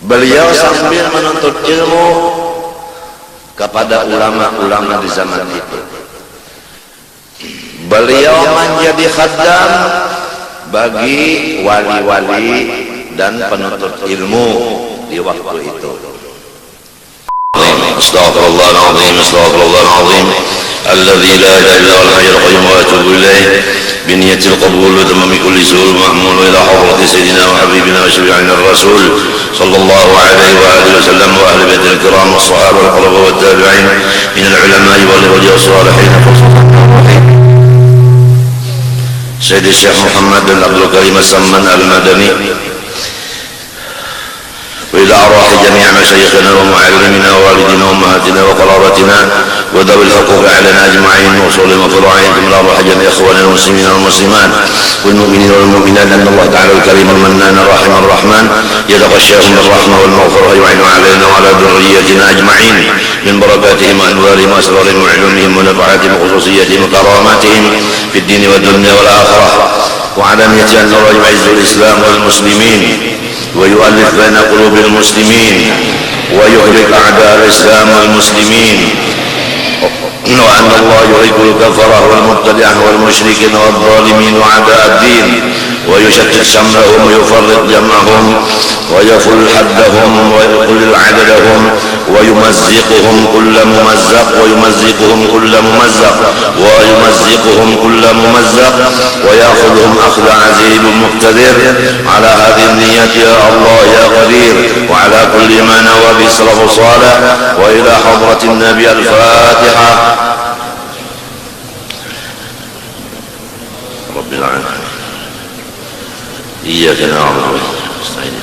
Beliau sambil menuntut ilmu kepada ulama-ulama di zaman itu. Beliau menjadi khaddam bagi wali-wali dan penuntut ilmu di waktu itu. Astaghfirullahaladzim, astaghfirullahaladzim, alladzi la ilaha illa huwal hayyul qayyum wa atubu ilaih biniyatil qabul wa tamami kulli su'ul mahmul ila hadrati sayyidina wa habibina wa syafi'ina ar-rasul sallallahu alaihi wa alihi wasallam wa ahli baitil kiram was sahaba wal qurba wat tabi'in min al-ulama'i wal awliya was salihin Sayyid Syekh Muhammad bin Abdul Karim As-Samman Al-Madani وإلى أرواح جميع مشايخنا ومعلمنا ووالدنا وأمهاتنا وقرابتنا وذوي الحقوق علينا أجمعين وصول وفرعين ثم الأرواح جميع إخواننا المسلمين والمسلمات والمؤمنين والمؤمنات أن الله تعالى الكريم المنان الرحيم الرحمن يتغشاهم بالرحمة والمغفرة ويعين علينا وعلى ذريتنا أجمعين من بركاتهم وأنوارهم وأسرارهم وعلومهم ونفعاتهم وخصوصياتهم وكراماتهم في الدين والدنيا والآخرة وعلى نية أن الله يعز الإسلام والمسلمين ويؤلف بين قلوب المسلمين ويهلك أعداء الإسلام والمسلمين وأن الله يهلك الكفرة والمبتدعة والمشركين والظالمين وأعداء الدين ويشتت شملهم ويفرق جمعهم ويفل حدهم ويقلل عددهم ويمزقهم كل ممزق ويمزقهم كل ممزق ويمزقهم كل ممزق ويأخذهم أخذ عزيز مقتدر على هذه النية يا الله يا قدير وعلى كل ما نوى بسلف صالح وإلى حضرة النبي الفاتحة رب العالمين إياك نعبد ونستعين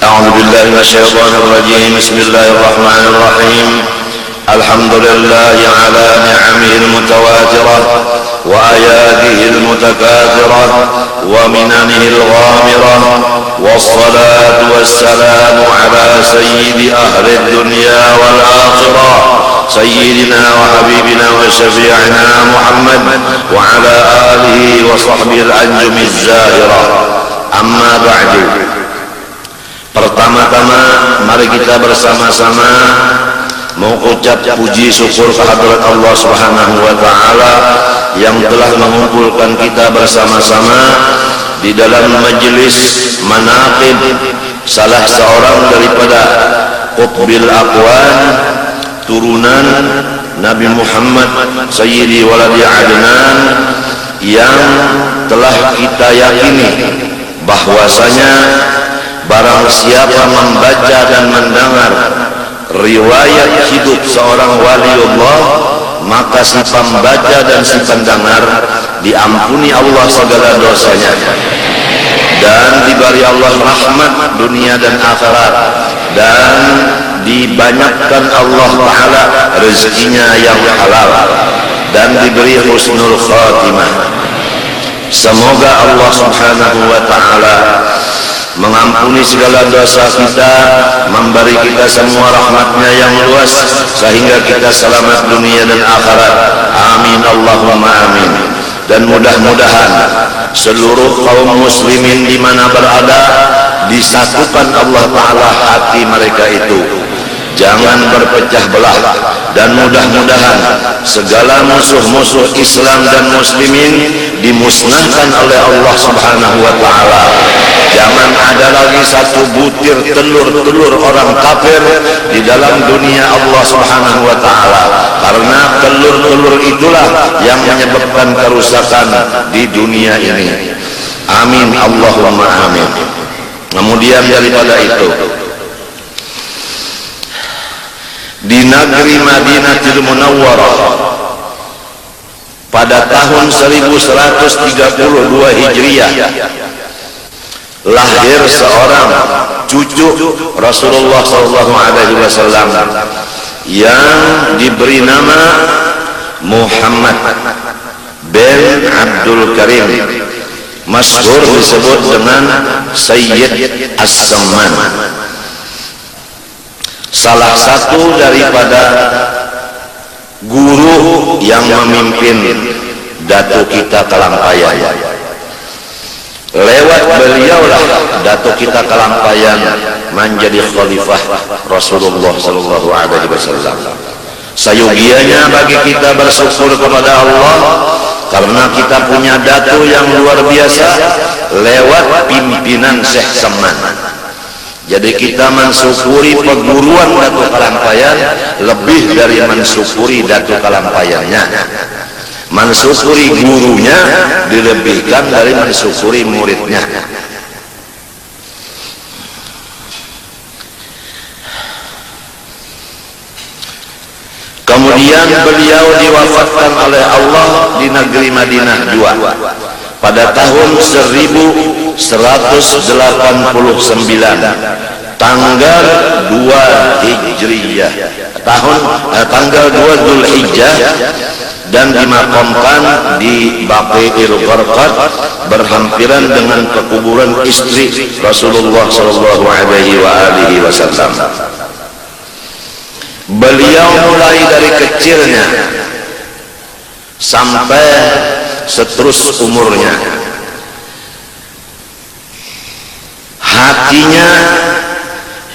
أعوذ بالله من الشيطان الرجيم بسم الله الرحمن الرحيم الحمد لله على نعمه المتواترة وآياته المتكاثرة ومننه الغامرة والصلاة والسلام على سيد أهل الدنيا والآخرة سيدنا وحبيبنا وشفيعنا محمد وعلى آله وصحبه الأنجم الزاهرة أما بعد. Pertama-tama mari kita bersama-sama mengucap puji syukur kehadirat Allah Subhanahu wa taala yang telah mengumpulkan kita bersama-sama di dalam majelis manaqib salah seorang daripada qutbil aqwan turunan Nabi Muhammad Sayyidi Waladi Adnan yang telah kita yakini bahwasanya barang siapa membaca dan mendengar riwayat hidup seorang waliullah maka si pembaca dan si pendengar diampuni Allah segala dosanya dan diberi Allah rahmat dunia dan akhirat dan dibanyakkan Allah Ta'ala rezekinya yang halal dan diberi husnul khatimah. Semoga Allah Subhanahu wa Ta'ala mengampuni segala dosa kita, memberi kita semua rahmatnya yang luas sehingga kita selamat dunia dan akhirat. Amin Allahumma amin. Dan mudah-mudahan seluruh kaum muslimin di mana berada disatukan Allah Ta'ala hati mereka itu, jangan berpecah belah, dan mudah-mudahan segala musuh-musuh Islam dan muslimin dimusnahkan oleh Allah Subhanahu wa Ta'ala. Jangan ada lagi satu butir telur orang kafir di dalam dunia Allah Subhanahu wa Ta'ala, karena telur-telur itulah yang menyebabkan kerusakan di dunia ini. Amin Allahumma amin. Kemudian daripada itu, di negeri Madinatul Munawwarah pada tahun 1132 Hijriah lahir seorang cucu Rasulullah SAW yang diberi nama Muhammad bin Abdul Karim, masyhur disebut dengan Sayyid As-Samman, salah satu daripada guru yang memimpin datuk kita kalampayan. Lewat beliaulah datuk kita kalampayan menjadi khalifah Rasulullah sallallahu alaihi wasallam. Sayugianya bagi kita bersyukur kepada Allah karena kita punya datuk yang luar biasa lewat pimpinan Syekh Saman. Jadi kita mensyukuri perguruan datuk kalampayan lebih dari mensyukuri datuk kalampayannya. Mensyukuri gurunya dilebihkan dari mensyukuri muridnya. Kemudian beliau diwafatkan oleh Allah di negeri Madinah II pada tahun 1189 tanggal 2 Hijriyah, tanggal 2 Dzulhijjah, dan dimakamkan di Baqi'il Gharqad berhampiran dengan pekuburan istri Rasulullah sallallahu alaihi wasallam. Beliau mulai dari kecilnya sampai seterus umurnya, hatinya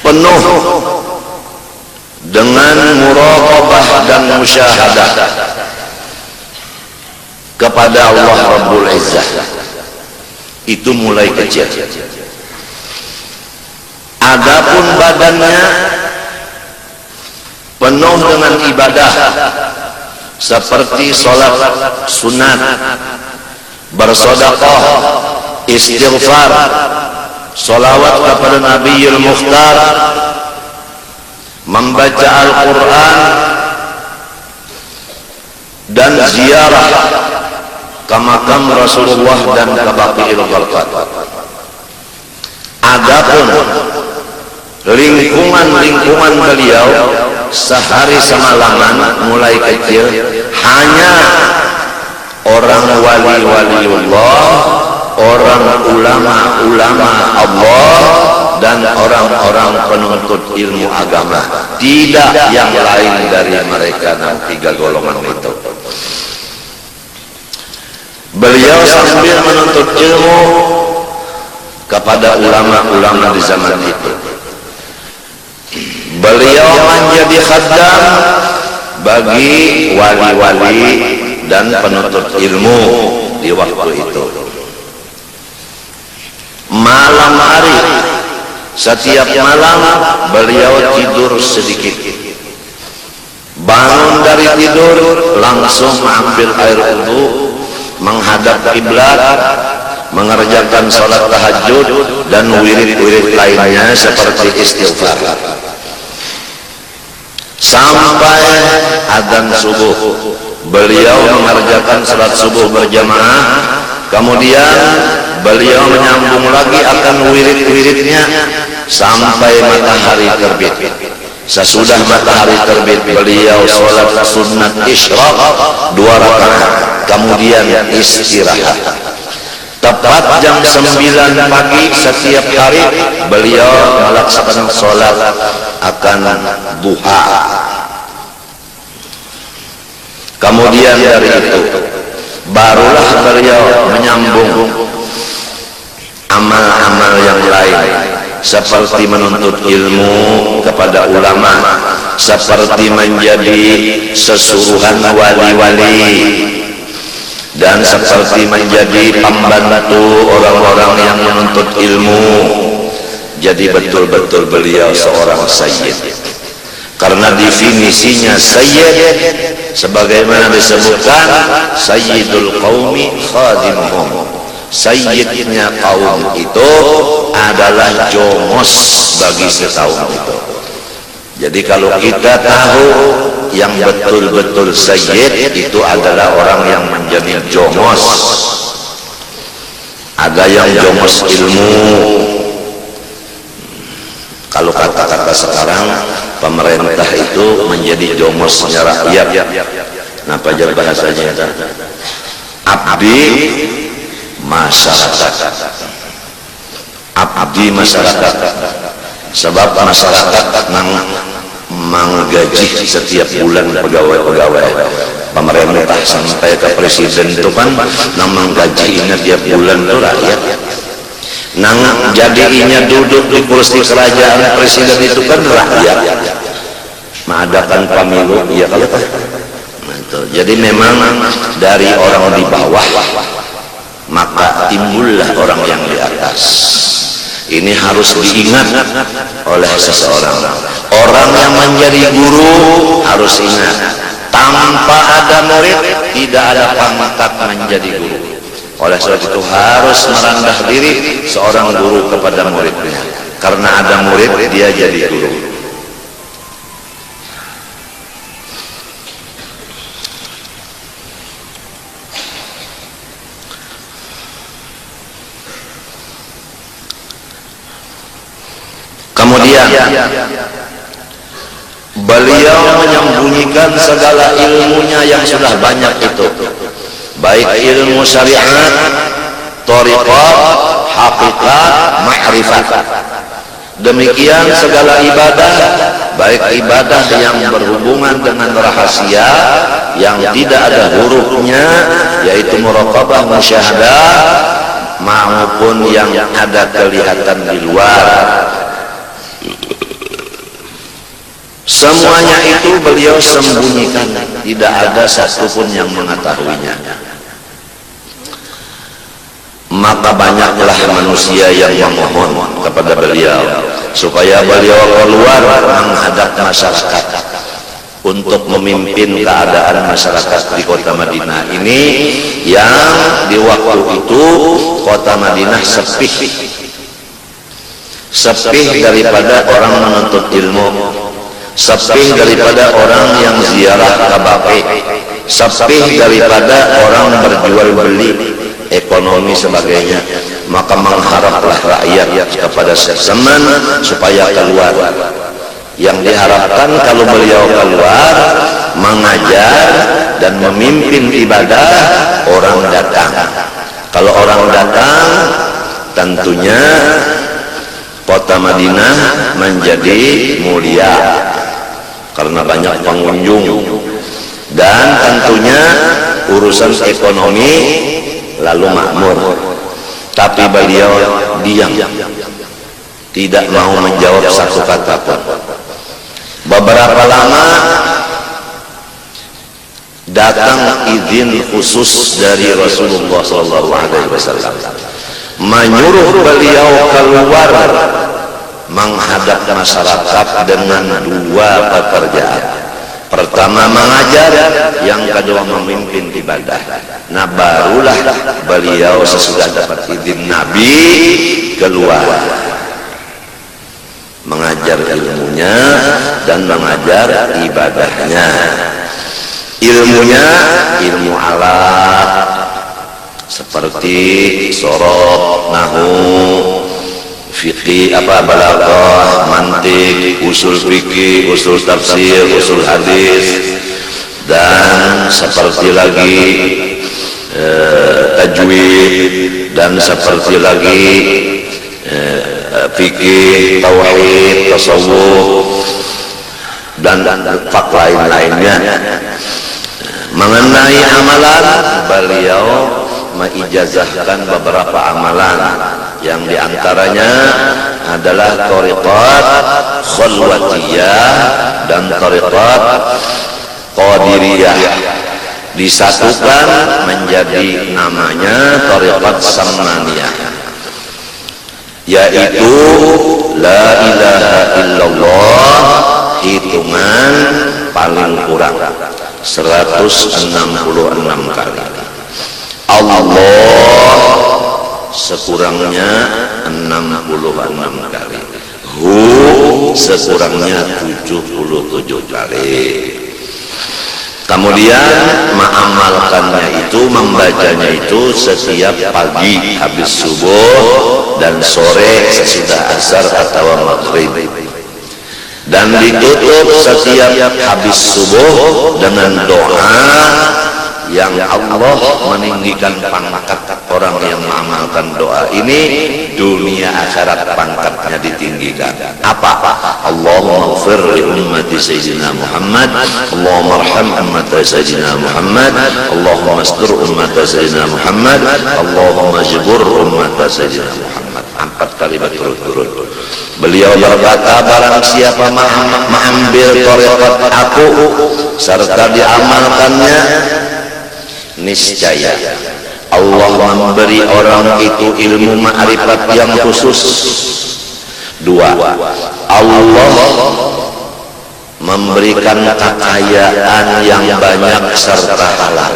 penuh dengan muraqabah dan musyahadah kepada Allah Rabbul Izzah. Itu mulai kecil. Adapun badannya penuh dengan ibadah seperti sholat sunat, bersedekah, istighfar, sholawat kepada Nabiyul Mukhtar, membaca Al-Quran, dan ziarah ke makam Rasulullah dan ke Baqi'il Gharqad. Adapun lingkungan beliau sehari semalaman mulai kecil hanya orang wali-waliullah, orang ulama-ulama Allah, dan orang-orang penuntut ilmu agama, tidak yang lain dari mereka dan tiga golongan itu. Beliau sambil menuntut ilmu kepada ulama-ulama di zaman itu. Beliau menjadi khaddam bagi wali-wali dan penuntut ilmu di waktu itu. Malam hari, setiap malam beliau tidur sedikit. Bangun dari tidur langsung mengambil air wudu, menghadap kiblat, mengerjakan salat tahajud dan wirid-wirid lainnya seperti istighfar. Sampai adzan subuh beliau mengerjakan salat subuh berjamaah, kemudian beliau menyambung lagi akan wirid-wiridnya sampai matahari terbit. Sesudah matahari terbit beliau salat sunat isyraq 2 rakaat, kemudian istirahat. Tepat jam 9 pagi setiap hari beliau melaksanakan sholat akan duha. Kemudian dari itu barulah beliau menyambung amal-amal yang lain seperti menuntut ilmu kepada ulama, seperti menjadi sesuruhan wali-wali, dan seperti menjadi pembantu orang-orang yang menuntut ilmu. Jadi betul-betul beliau seorang sayyid. Karena definisinya sayyid sebagaimana disebutkan, sayyidul qaumi khadimuhum. Sayyidnya kaum itu adalah jomos bagi sekaum itu. Jadi kalau kita tahu yang betul-betul sayyid itu adalah orang yang menjadi jomos. Ada yang jomos ilmu. Kalau kata-kata sekarang, pemerintah itu menjadi jomosnya rakyat. Nah, pajar bahasanya abdi masyarakat. Abdi masyarakat. Sebab masyarakat menggaji setiap bulan pegawai-pegawai. pemerintah sampai ke presiden itu kan memang gajinya tiap bulan tuh rakyat. Nang jadinya duduk di kursi kerajaan presiden itu kan rakyat. Mengadakan pemilu, iya kalau Pak. Jadi memang dari orang di bawah maka timbullah orang yang di atas. Ini harus diingat oleh seseorang. Orang yang menjadi guru harus ingat, tanpa ada murid tidak ada pangkat menjadi guru. Oleh sebab itu harus merendah diri seorang guru kepada muridnya. Karena ada murid dia jadi guru. Kemudian beliau menyembunyikan segala ilmunya yang sudah banyak itu, baik ilmu syariat, thariqat, haqiqat, ma'rifat. Demikian segala ibadah, baik ibadah yang berhubungan dengan rahasia yang tidak ada hurufnya, yaitu muraqabah, musyahadah, maupun yang ada kelihatan di luar. Semuanya itu beliau sembunyikan, tidak ada satupun yang mengetahuinya. Maka banyaklah manusia yang memohon kepada beliau supaya beliau keluar menghadap masyarakat untuk memimpin keadaan masyarakat di kota Madinah ini, yang di waktu itu kota Madinah sepi daripada orang menuntut ilmu, sepi daripada orang yang ziarah ke Bape, sepi daripada orang berjual beli, ekonomi sebagainya. Maka mengharaplah rakyat kepada zaman supaya keluar. Yang diharapkan kalau beliau keluar mengajar dan memimpin ibadah, orang datang. Kalau orang datang, tentunya kota Madinah menjadi mulia karena banyak pengunjung, dan tentunya urusan ekonomi lalu makmur. Tapi beliau diam, tidak mau menjawab satu kata pun. Beberapa lama datang izin khusus dari Rasulullah SAW menyuruh beliau keluar menghadap masyarakat dengan dua pekerjaan. Pertama mengajar, yang kedua memimpin ibadah. Nah barulah beliau sesudah dapat izin Nabi keluar mengajar ilmunya dan mengajar ibadahnya. Ilmunya ilmu alat seperti sorof, nahu, fikih, balaghah, mantik, usul fikih, usul tafsir, usul hadis, dan seperti lagi tajwid, dan seperti lagi fikih, tauhid, tasawuf, dan fak lain-lainnya. Mengenai amalan, beliau mengijazahkan beberapa amalan, yang diantaranya adalah thariqat khalwatiyah dan thariqat qadiriyah, disatukan menjadi namanya thariqat sammaniyah, yaitu la ilaha illallah hitungan paling kurang 166 kali, Allah sekurangnya 66 kali, Hu sekurangnya 77 kali. Kemudian mengamalkannya itu, membacanya itu setiap pagi habis subuh dan sore sesudah asar atau maghrib, dan ditutup setiap habis subuh dengan doa yang Allah meninggikan pangkat orang yang mengamalkan doa ini dunia akhirat pangkatnya ditinggikan. Apa? Allahumma ighfir li ummati sayyidina Muhammad, Allahumma arham ummati sayyidina Muhammad, Allahumma astur ummati sayyidina Muhammad, Allahumma jibur ummati sayyidina Muhammad. 4 kali berturut-turut. Beliau berkata, barang siapa mengambil thariqat aku serta diamalkannya, niscaya Allah memberi orang itu ilmu ma'rifat yang khusus. 2, Allah memberikan kekayaan yang banyak serta halal.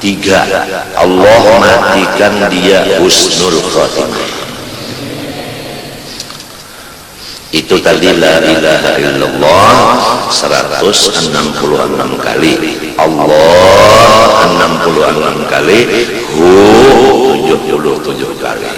3, Allah matikan dia husnul khotimah. Itu tadi la ilaha illallah 166 kali, Allah 66 kali, hu 77 kali.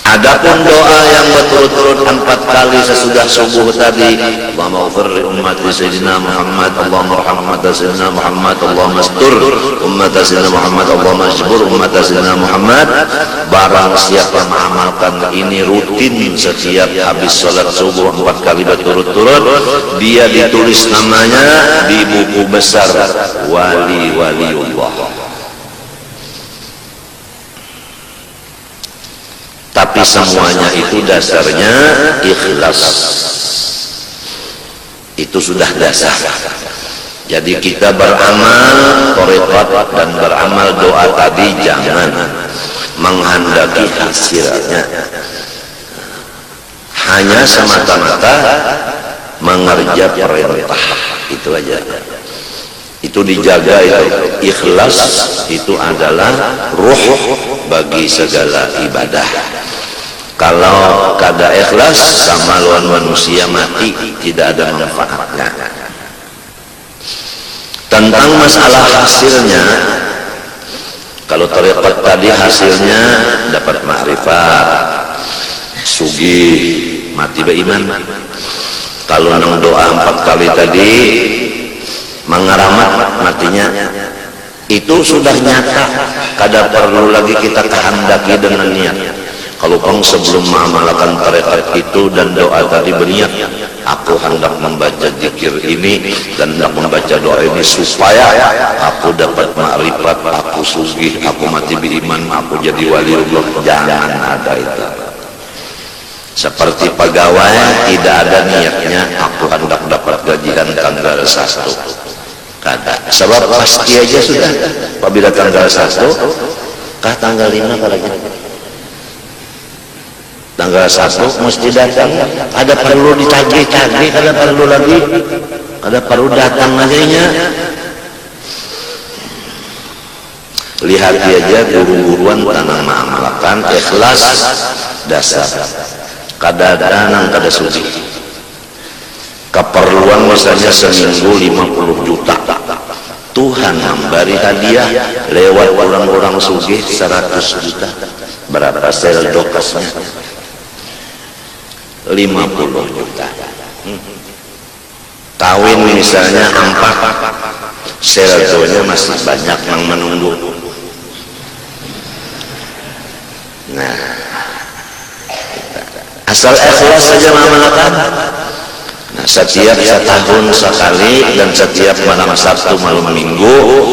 Adapun doa yang berturut-turut 4 kali sesudah subuh tadi, Allahumma ighfir li ummati sayyidina Muhammad, Allahumma arham ummati sayyidina Muhammad, Allahumma astur ummati sayyidina Muhammad, Allahumma jbur ummati sayyidina Muhammad. Barang siapa mengamalkan ini rutin setiap habis salat subuh 4 kali berturut-turut, dia ditulis namanya di buku besar wali-waliullah. Tapi semuanya itu dasarnya ikhlas. Itu sudah dasar. Jadi kita beramal thariqat dan beramal doa tadi jangan menghendaki hasilnya, hanya semata-mata mengerja perintah. Itu aja. Itu dijaga. Itu ikhlas itu adalah ruh bagi segala ibadah. Kalau kada ikhlas sama lawan manusia mati, tidak ada manfaatnya. Tentang masalah hasilnya, kalau thariqat tadi hasilnya dapat ma'rifat, sugih, mati beriman. Kalau nang doa 4 kali tadi mengaramat matinya, itu sudah nyata, kada perlu lagi kita kehendaki dengan niat. Kalau pun sebelum mengamalkan thariqat itu dan doa tadi berniat, aku hendak membaca zikir ini dan hendak membaca doa ini supaya aku dapat ma'rifat, aku sugih, aku mati beriman, aku jadi waliullah. Jangan ada itu. Seperti pegawai tidak ada niatnya aku hendak dapat gajian tanggal 1. Kada. Sebab pasti aja sudah apabila tanggal 1 kah tanggal 5 lagi. Tanggal 1 mesti datang, ada perlu ditagih-tagih, ada perlu lagi, ada perlu datang lagi-nya. Lihat aja guru-guruan tanang mengamalkan ikhlas dasar. Kada ada nang kada suci. Keperluan misalnya seminggu 50 juta. Tuhan memberi hadiah lewat orang-orang sugih 100 juta. Berapa saldo kasnya? 50 juta. Kawin misalnya 4, saldonya masih banyak yang menunggu. Nah, asal ikhlas saja mengamalkan. Nah, setiap setahun sekali dan setiap malam Sabtu malam Minggu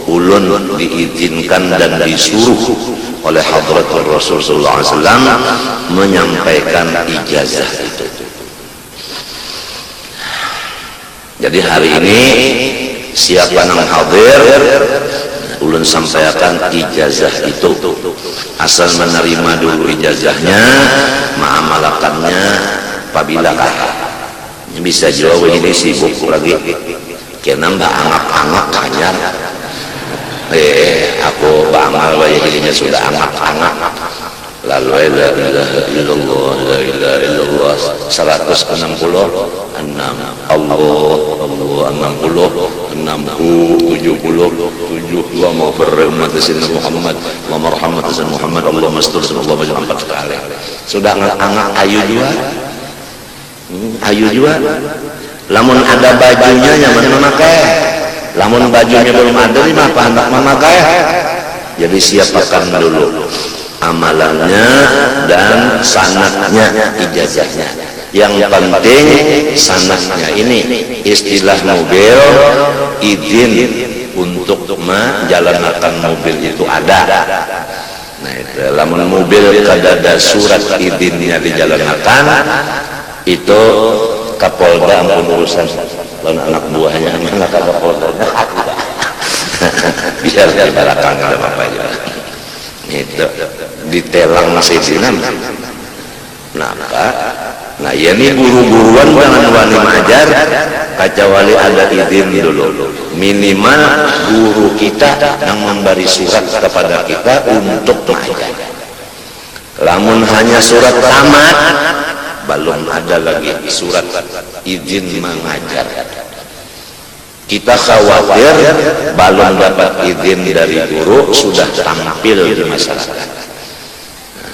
ulun diizinkan dan disuruh oleh Hadratul Rasul sallallahu alaihi wasallam menyampaikan ijazah itu. Jadi hari ini siapa yang hadir ulun sampaikan ijazah itu. Asal menerima dulu ijazahnya, mengamalkannya apabila bisa jauh ini sibuk lagi kena mbak angap-angap kanyar. Aku beramal banyak dirinya sudah angap-angap. Lalu la ilaha illallah, la ilaha illallah 166 Allah 60 70 wa maghfirna sayyidina Muhammad wa marhamat sayyidina Muhammad Allah mastur Allah majal 4 kali. Sudah angap ayu juga. Ayu juga. Lamun ada bajunya nyaman memakai. Lamun bajunya belum ada, ini apa hendak memakai? Jadi siapakan dulu amalannya dan sanadnya, ijazahnya. Yang penting sanadnya ini, istilah mobil izin untuk menjalankan mobil itu ada. Nah itu lamun mobil kada ada surat izinnya dijalankan, itu Kapolda ampun urusan lawan anak buahnya, mana Kapoldanya biar di belakang ada apa aja itu ditelang masih dinam. Nah ya ini guru-guruan jangan wani majar kecuali ada izin dulu, minimal guru kita yang memberi surat kepada kita untuk mengajar. Lamun hanya surat tamat, belum ada lagi surat izin mengajar. Kita khawatir belum dapat izin dari guru sudah tampil di masyarakat.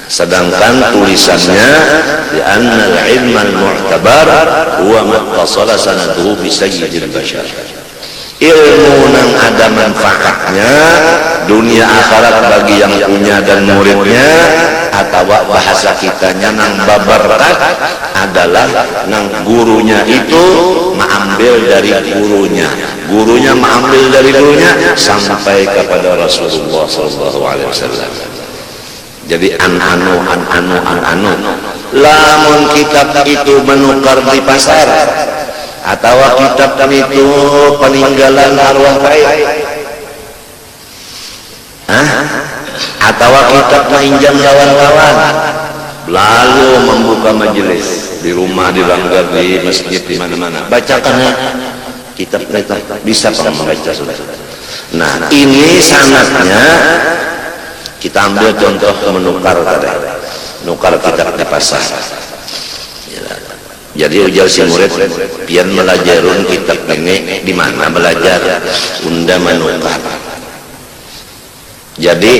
Sedangkan tulisannya di annal ilmal mu'tabar huwa mattasala sanaduhu bi sayyidil bashar. Ilmu nang ada manfaatnya dunia akhirat bagi yang punya dan muridnya, atau bahasa kitanya nang baberkat adalah nang gurunya itu mengambil dari gurunya mengambil dari gurunya sampai kepada Rasulullah SAW. Jadi an-anu lamun kitab itu menukar di pasar atau kitab itu peninggalan arwah baik, atau kitab pinjam kawan-kawan, lalu membuka majelis di rumah, di langgar, di masjid, di mana-mana, bacakan kitab itu, bisa membaca sudah. Nah ini sanadnya. Kita ambil contoh menukar kitab di pasar. Jadi ujar si murid, pian belajarun kitab ini di mana belajar? Unda menukar. Jadi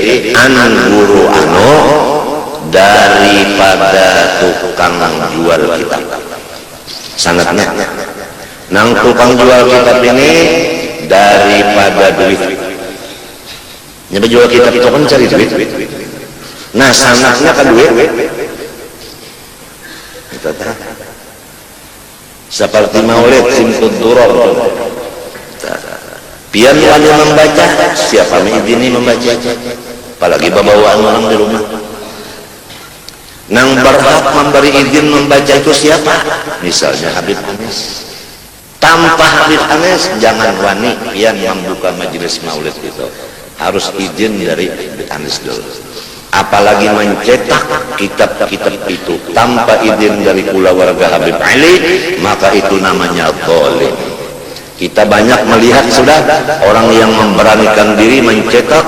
guru daripada tukang jual kitab. Sangatnya. Nang tukang jual kitab ini daripada duit. Nyampe jual kitab itu kan cari duit. Nah sanaknya kan duit. Seperti maulid simtud duror. Pian wani membaca, siapa mengizini membaca? Apalagi bawaan orang di rumah. Nang berhak memberi izin membaca itu siapa? Misalnya Habib Anis. Tanpa Habib Anis jangan wani pian membuka majelis maulid itu. Harus izin dari Anis dulu. Apalagi mencetak kitab-kitab itu tanpa izin dari keluarga Habib Ali, maka itu namanya zalim. Kita banyak melihat sudah orang yang memberanikan diri mencetak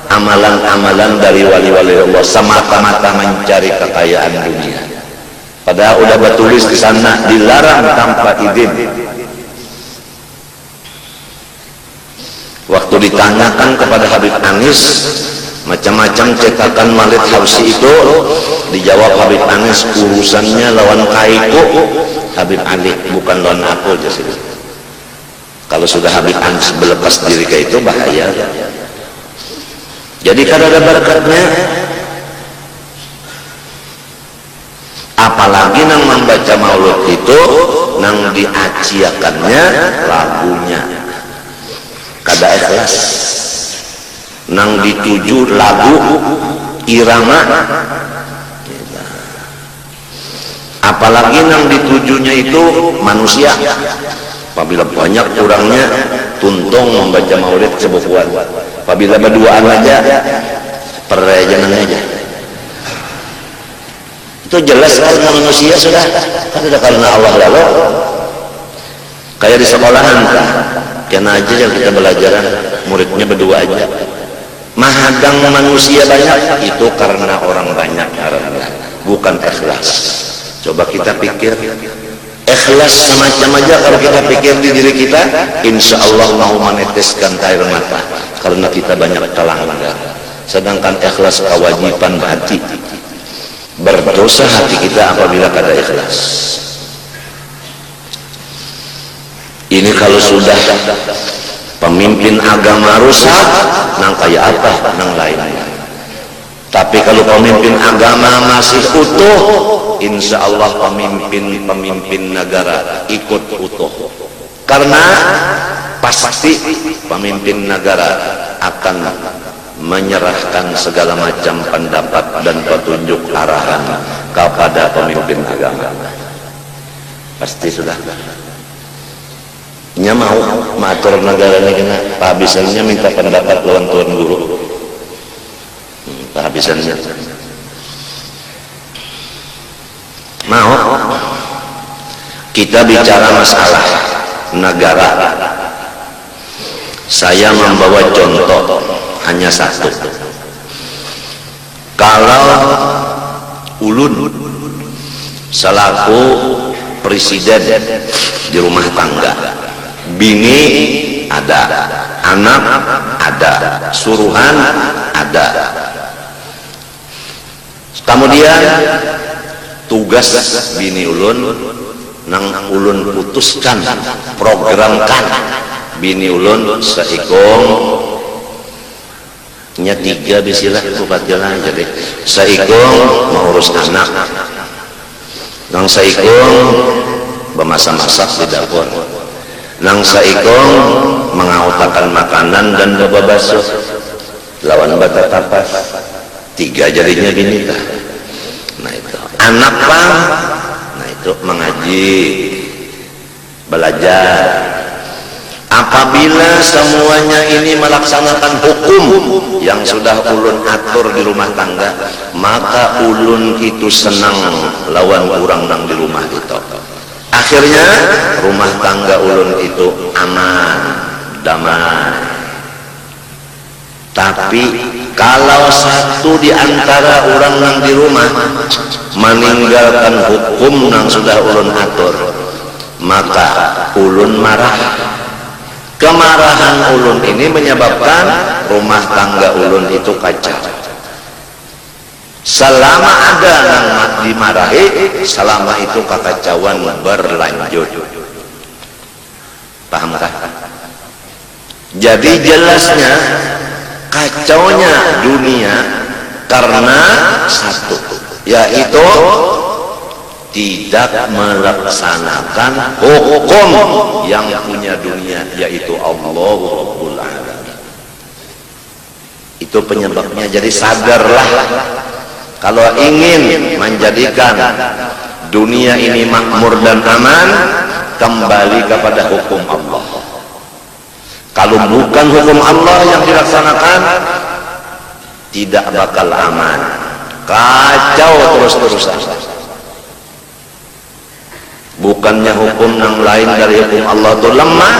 amalan-amalan dari wali-wali Allah semata-mata mencari kekayaan dunia. Padahal udah bertulis di sana dilarang tanpa izin. Waktu ditanyakan kepada Habib Anis macam-macam cetakan Maulid Habsyi itu, dijawab Habib Anis urusannya lawan kaiku Habib Ali, bukan lawan aku. Kalau sudah Habib Anis berlepas diri ke itu bahaya. Jadi kalau ada berkatnya, apalagi nang membaca maulid itu nang diaciakannya lagunya kada ikhlas, nang dituju lagu irama, apalagi nang ditujunya itu manusia. Apabila banyak kurangnya tuntung membaca maulid sebukuan, apabila berduaan aja perjanjian aja itu jelas karena manusia sudah kan sudah karena Allah lalu kayak di sekolahan kah kena aja yang kita belajaran muridnya berdua aja mahadang manusia banyak itu karena orang banyak karena bukan ikhlas. Coba kita pikir ikhlas semacam aja kalau kita pikir di diri kita, insya Allah mau meneteskan air mata karena kita banyak kelanggar. Sedangkan ikhlas kewajiban hati, berdosa hati kita apabila kada ikhlas. Ini kalau sudah Pemimpin agama rusak, nang kaya apa nang lainnya. Tapi kalau pemimpin agama masih utuh, insya Allah pemimpin negara ikut utuh. Karena pasti pemimpin negara akan menyerahkan segala macam pendapat dan petunjuk arahan kepada pemimpin agama. Pasti sudah. Nya mau matur negara ini kena kehabisannya minta pendapat lawan tuan guru. Kehabisannya. Mau kita bicara masalah negara. Saya membawa contoh hanya satu. Kalau ulun selaku presiden di rumah tangga, bini ada, anak ada, suruhan ada. Kemudian tugas bini ulun nang ulun putuskan, programkan bini ulun seikung nya 3 bisilah kupatilah jadi seikung mengurus anak, nang seikung bermasak-masak di dapur, nang seikung mengautakan makanan dan bebasuh lawan bata tapas. 3 jadinya bini tah. Nah itu anak bang, nah itu mengaji, belajar. Apabila semuanya ini melaksanakan hukum yang sudah ulun atur di rumah tangga, maka ulun itu senang lawan orang nang di rumah itu. Akhirnya rumah tangga ulun itu aman, damai. Tapi kalau satu di antara orang nang di rumah meninggalkan hukum nang sudah ulun atur, maka ulun marah. Kemarahan ulun ini menyebabkan rumah tangga ulun itu kacau. Selama ada nang dimarahi, selama itu kekacauan berlanjut. Pahamkah? Jadi jelasnya kacaunya dunia karena satu, yaitu tidak melaksanakan hukum yang punya dunia, yaitu Allah Rabbul Alamin. Itu penyebabnya. Jadi sadarlah, kalau ingin menjadikan dunia ini makmur dan aman, kembali kepada hukum Allah. Kalau bukan hukum Allah yang dilaksanakan, tidak bakal aman, kacau terus-terusan. Bukannya hukum yang lain dari hukum Allah itu lemah,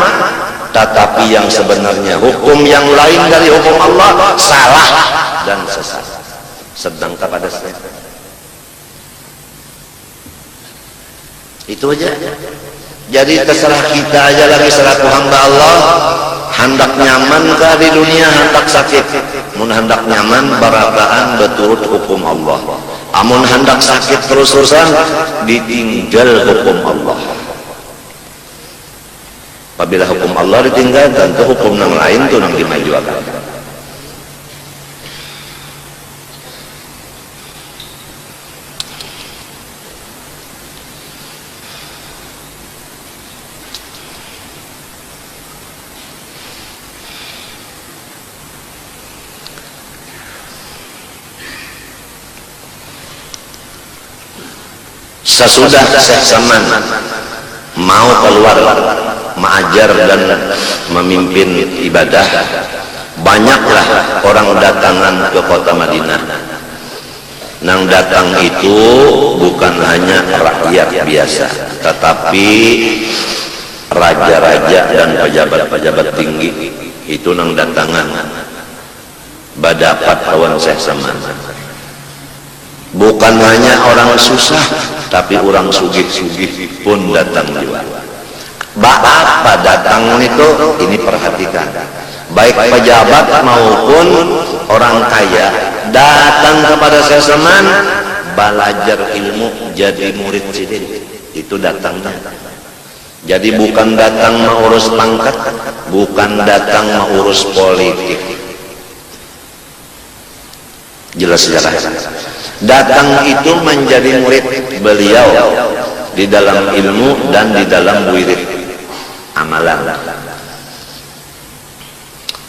tetapi yang sebenarnya hukum yang lain dari hukum Allah salah dan sesat. Sedang kepada saya. Itu aja. Jadi terserah kita aja lagi selaku hamba Allah, hendak nyaman kah di dunia, hendak sakit. Mun hendak nyaman barakaan berturut hukum Allah. Amun hendak sakit terus-terusan ditinggal hukum Allah. Apabila hukum Allah ditinggal, tentu hukum yang lain tuh yang dimajukan. Sesudah Syekh Saman mau keluar mengajar dan memimpin ibadah, banyaklah orang datangan ke kota Madinah. Nang datang itu bukan hanya rakyat biasa, tetapi raja-raja dan pejabat-pejabat tinggi itu nang datangan badapat lawan Syekh Saman. Bukan hanya orang susah, tapi orang sugih-sugih pun datang juga. Apa datang itu, ini perhatikan. Baik pejabat maupun orang kaya datang kepada Syekh Saman, belajar ilmu, jadi murid sidin. Itu datang. Jadi bukan datang mengurus pangkat, bukan datang mengurus politik. Jelas sejarah. Datang itu menjadi murid beliau di dalam ilmu dan di dalam wirid amalan.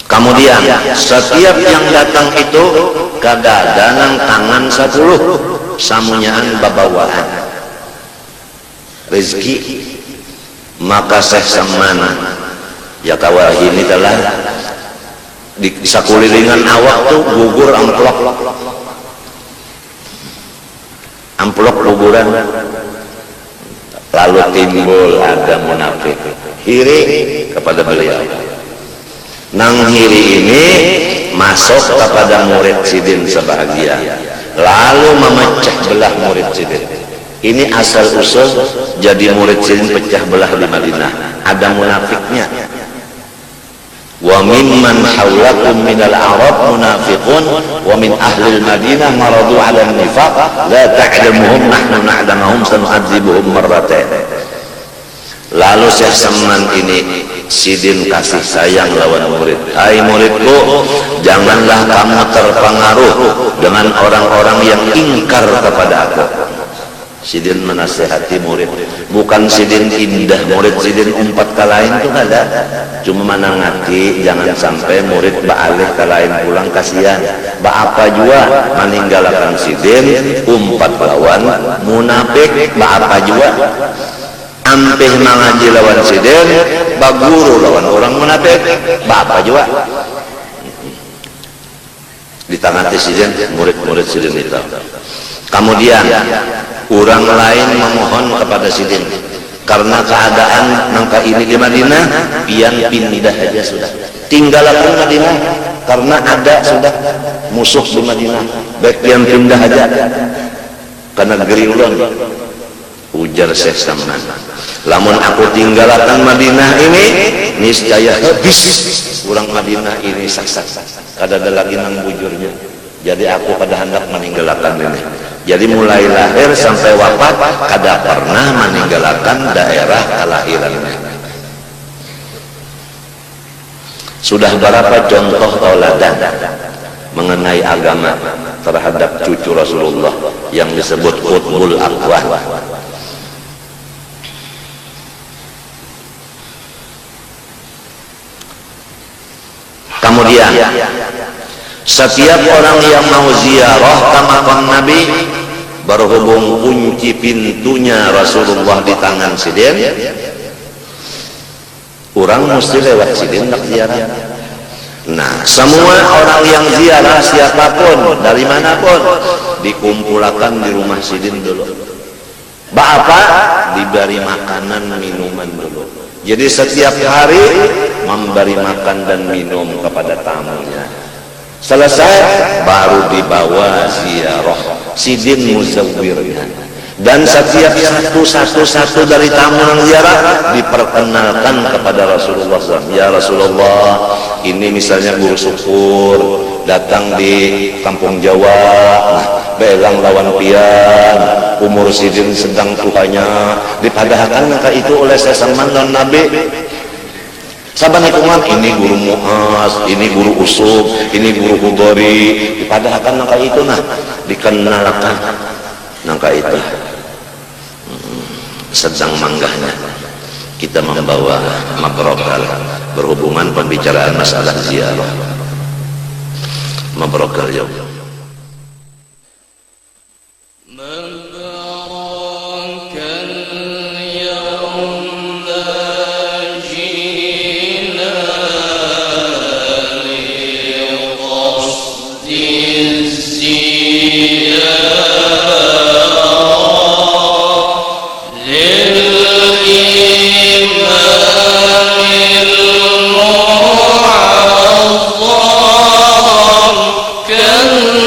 Kemudian setiap yang datang itu kadadanang tangan 10 samunyaan babawaan rezeki. Maka Syekh Saman ya kawahi ini telah di sakulilingan awak tuh gugur amplop kuburan, lalu timbul ada munafik hiri kepada beliau. Nang hiri ini masuk kepada murid sidin sebahagia, lalu memecah belah murid sidin. Ini asal usul jadi murid sidin pecah belah di Madinah. Ada munafiknya. Wa mimman hawlakum minal Arab munafiqun wa min ahli Madinah maradu 'ala an-nifaq la ta'lamuhum nahnu na'lamuhum sanu'adzibuhum marratain. Lalu Syekh Saman ini sidin kasih sayang lawan murid. Hai muridku, janganlah kamu terpengaruh dengan orang-orang yang ingkar kepada aku. Sidin menasihati murid, bukan sidin indah murid, sidin umpat ke lain itu ada, cuma manangati jangan sampai murid baalih ke lain pulang, kasihan apa juga meninggalkan sidin umpat lawan munafik, apa juga ampih mengaji lawan sidin baguru lawan orang munafik, apa juga ditangati sidin murid-murid sidin itu. Kemudian orang lain memohon kepada sidin karena keadaan nangka ini di Madinah, pian pindah aja sudah, tinggalkan Madinah karena ada sudah musuh di Madinah, baik pian pindah aja karena negeri ulun. Ujar Syekh Saman, lamun aku tinggalkan Madinah ini niscaya habis orang Madinah ini sak-sak kada ada lagi nang bujurnya, jadi aku pada hendak meninggalkan ini. Jadi mulai lahir sampai wafat kada pernah meninggalkan daerah kelahirannya. Sudah berapa contoh tauladan mengenai agama terhadap cucu Rasulullah yang disebut qutbul aqwah. Kemudian setiap orang yang mau ziarah ke makam Nabi, berhubung kunci pintunya Rasulullah di tangan sidin, orang mesti lewat sidin nak ziarah. Nah, semua orang yang ziarah siapapun dari manapun dikumpulkan di rumah sidin dulu. Bapak diberi makanan minuman dulu. Jadi setiap hari memberi makan dan minum kepada tamunya. Selesai baru dibawa ziarah sidin muzawwirnya, dan setiap satu dari tamu yang ziarah diperkenalkan kepada Rasulullah SAW. Ya Rasulullah, ini misalnya guru syukur datang di kampung Jawa, nah, belang lawan pian, umur sidin sedang tuanya, dipadahkan maka itu oleh sesaman dan Nabi. Saban hitungan ini guru Mu'az, ini guru Usub, ini guru Hudori, dipadahkan nangka itu nah dikenalkan nangka itu. Sedang manggahnya kita membawa mabrokal berhubungan pembicaraan masalah ziarah. Mabrokal jauh. كان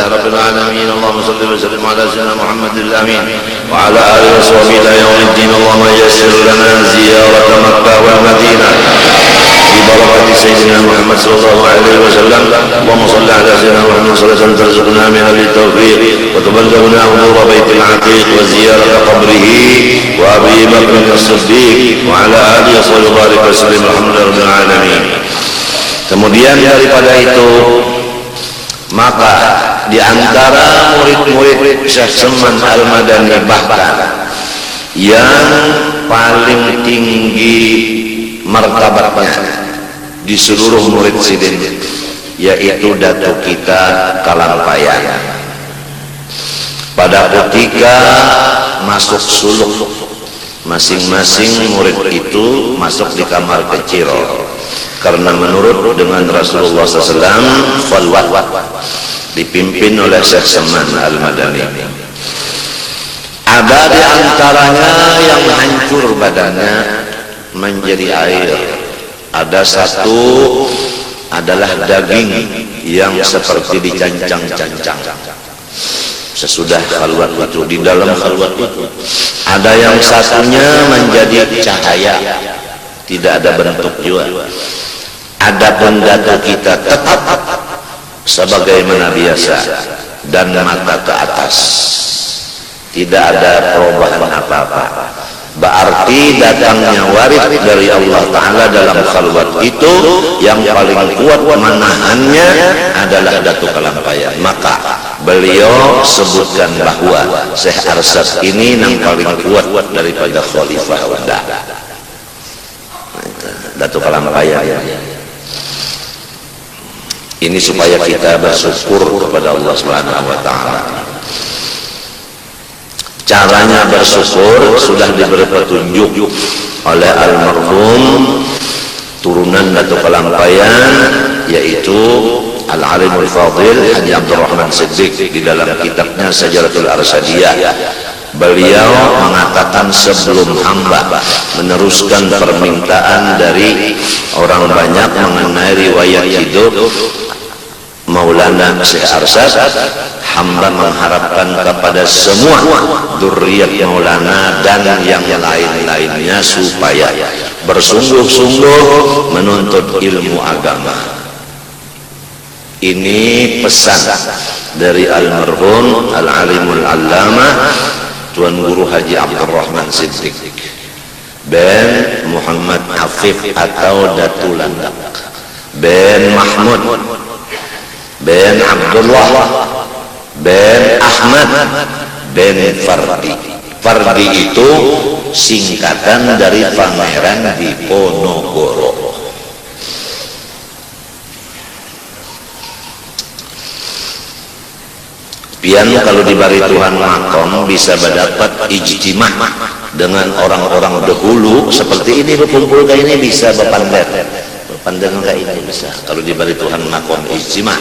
Rabbil alamin. Allahumma salli wa sallim ala sayyidina Muhammadil amin wa ala alihi wa sahbihi ila yaumiddin. Allahumma yassir lana ziyarat Makkah wal Madinah bi barakati sayyidina Muhammad sallallahu alaihi wasallam. Allahumma salli ala sayyidina Muhammad sallallahu alaihi wasallam tarzuqna min al-tawfiq wa tuballighna hudura baitil atiq wa ziyarat qabrihi wa Abi Bakr as-Siddiq wa ala alihi wa sahbihi wa sallam. Alhamdulillahil alamin. Kemudian daripada itu, maka di antara murid-murid Syekh Salman Al-Madani bahkan yang paling tinggi martabatnya di seluruh murid sidin, yaitu datuk kita Kalampayan. Pada ketika masuk suluk, masing-masing murid itu masuk di kamar kecil, karena menurut dengan Rasulullah SAW khalwat dipimpin oleh Syekh Salman Al-Madani. Ada di antaranya yang hancur badannya menjadi air. Ada satu adalah daging yang seperti dicancang-cancang. Sesudah khalwat itu, di dalam khalwat itu ada yang satunya menjadi cahaya, tidak ada bentuk juga. Adapun dada kita tetap sebagaimana biasa dan mata ke atas, tidak ada perubahan apa-apa. Berarti datangnya waris dari Allah Ta'ala dalam khalwat itu yang paling kuat menahannya adalah Datuk Kalampayan. Maka beliau sebutkan bahwa Syekh Arsad ini yang paling kuat daripada Khalifah Wada. Datuk Kalampaya. Ini supaya kita bersyukur kepada Allah Subhanahu wa taala. Caranya bersyukur sudah diberi petunjuk oleh almarhum turunan Datuk Kalampayan, yaitu Al-Alimul Fadil Haji Abdurrahman Siddiq di dalam kitabnya Sajaratul Arsadiyah. Beliau mengatakan sebelum hamba meneruskan permintaan dari orang banyak mengenai riwayat hidup Maulana Syekh Arsad, hamba mengharapkan kepada semua dzurriyyat Maulana dan yang lain-lainnya supaya bersungguh-sungguh menuntut ilmu agama. Ini pesan dari almarhum Al-Alimul Allamah Tuan Guru Haji Abdurrahman Siddiq bin Muhammad Afif atau Datu Landak bin Mahmud bin Abdullah bin Ahmad bin Fardi. Fardi itu singkatan dari Pangeran Diponegoro. Pian kalau diberi Tuhan makom bisa mendapat ijtimah dengan orang-orang dahulu seperti ini, berkumpul kayak ini bisa berpandang kayak ini bisa. Kalau diberi Tuhan makom ijtimah,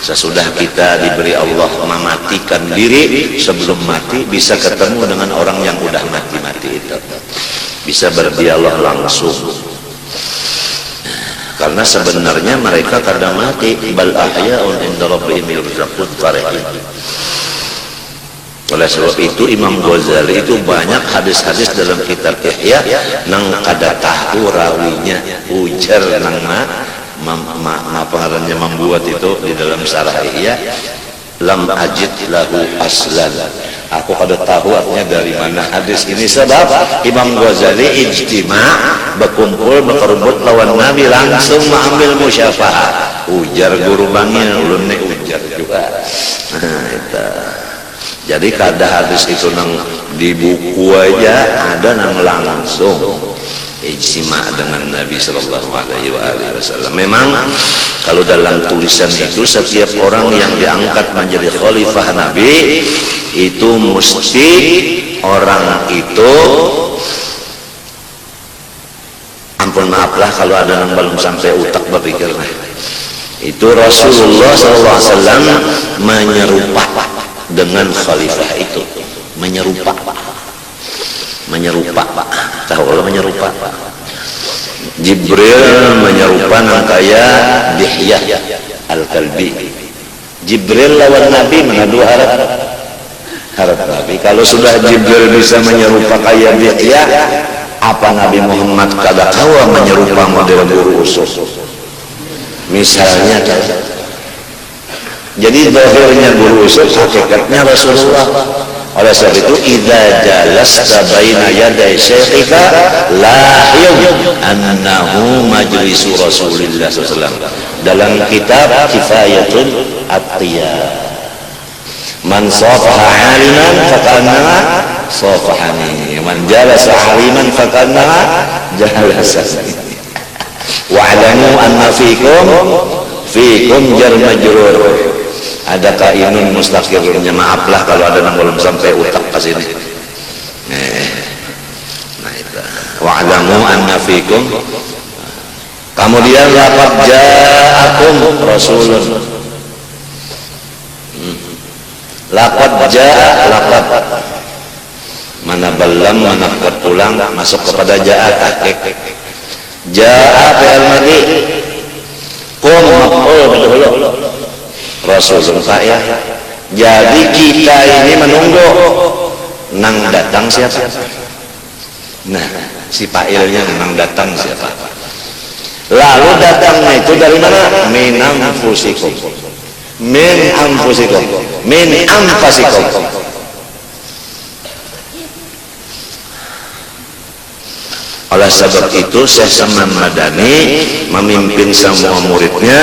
sesudah kita diberi Allah mematikan diri sebelum mati bisa ketemu dengan orang yang udah mati itu, bisa berdialog langsung. Karena sebenarnya mereka kadang mati, bal ahya'un inda rabbihim yurzaqun farihin. Oleh sebab itu Imam Ghazali itu banyak hadis-hadis dalam kitab Ihya nang kada tahu rawinya, ujar nang pengarangnya membuat itu di dalam Syarah Ihya, lam ajid lahu aslan. Aku kada tahu artinya dari mana hadis ini, sebab Imam Ghazali ijtima' berkumpul berkerumbut lawan Nabi langsung mengambil musyafaat. Ujar guru bangil ulun ujar juga. Itu. Jadi kada hadis itu nang di buku aja, ada nang langsung ijtima' dengan Nabi sallallahu alaihi wasallam. Memang kalau dalam tulisan itu setiap orang yang diangkat menjadi khalifah Nabi itu mesti orang itu, ampun maaflah kalau ada yang belum sampai utak berpikir, itu Rasulullah SAW menyerupa dengan khalifah itu, menyerupa, tahu kalau menyerupa. Jibril menyerupa nangkaya Dihyah Al-Kalbi. Jibril lawan Nabi mana dua harap Nabi. Kalau sudah Jibril bisa menyerupa kaya Dihyah, apa Nabi Muhammad kada kawa menyerupa model guru usus misalnya. Jadi zahirnya guru usus, hakikatnya Rasulullah. Oleh sebab itu idza jalasta baina yaday syekhika lahiyum annahu majlisu Rasulillah sallallahu alaihi wasallam. Dalam kitab Kifayatul Attiyah, man safaha aliman faqanna safahani, man jalasa aliman faqanna jalasani. Wa'lamu anna fikum jar majrur. Ada kainun mustaqirnya, maaflah kalau ada yang belum sampai utak ke sini. Nah itu. Wa'lamu anna fikum. Kemudian laqad ja'akum rasulun. Laqad ja'a, laqad mana balam mana pulang masuk kepada ja'a takik. Ja'a fi'il madhi. Qum maf'ul betul. Rasul ya. Jadi kita ini menunggu nang datang siapa? Nah, si fa'ilnya nang datang siapa? Lalu datangnya itu dari mana? Min anfusikum. Min anfusikum. Min anfusikum. Oleh sebab itu Syekh Saman Madani memimpin semua muridnya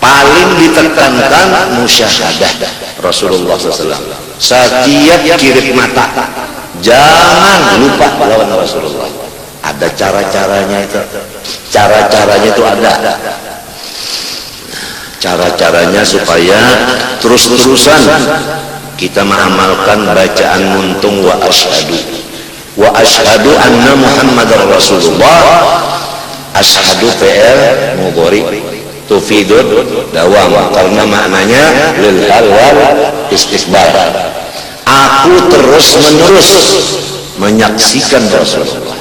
paling ditekankan musyahadah Rasulullah SAW. Setiap kirip mata jangan lupa lawan Rasulullah. Ada cara-caranya itu. Cara-caranya itu ada. Cara-caranya supaya terus-terusan kita mengamalkan bacaan muntung wa asyhadu anna Muhammadar Rasulullah. Asyhadu fi'il mudhari tufidud dawam, karena maknanya lil hal wal istiqbal. Aku terus-menerus menyaksikan Rasulullah.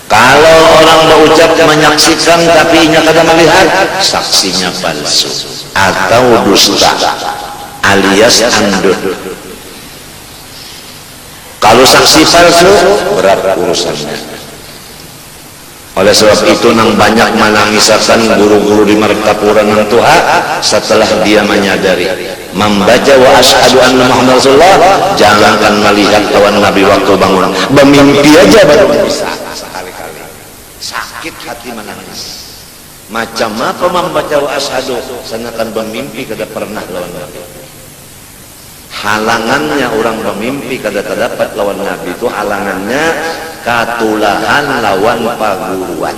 Kalau orang berucap menyaksikan tapi nya kada melihat, saksinya palsu atau dusta alias andut. Kalau saksi palsu berat urusannya. Oleh sebab itu nang banyak menangisakan guru-guru di Martapura nang Tuhan setelah dia menyadari membaca wa asyhadu anna Muhammad Rasulullah, jangankan melihat lawan Nabi waktu bangun, bermimpi aja baru bisa sekali-kali. Sakit hati menangis. Macam apa membaca wa asyhadu senakan bermimpi kada pernah lawan Nabi. Halangannya orang bermimpi kada terdapat lawan Nabi itu halangannya katulahan lawan paguruan.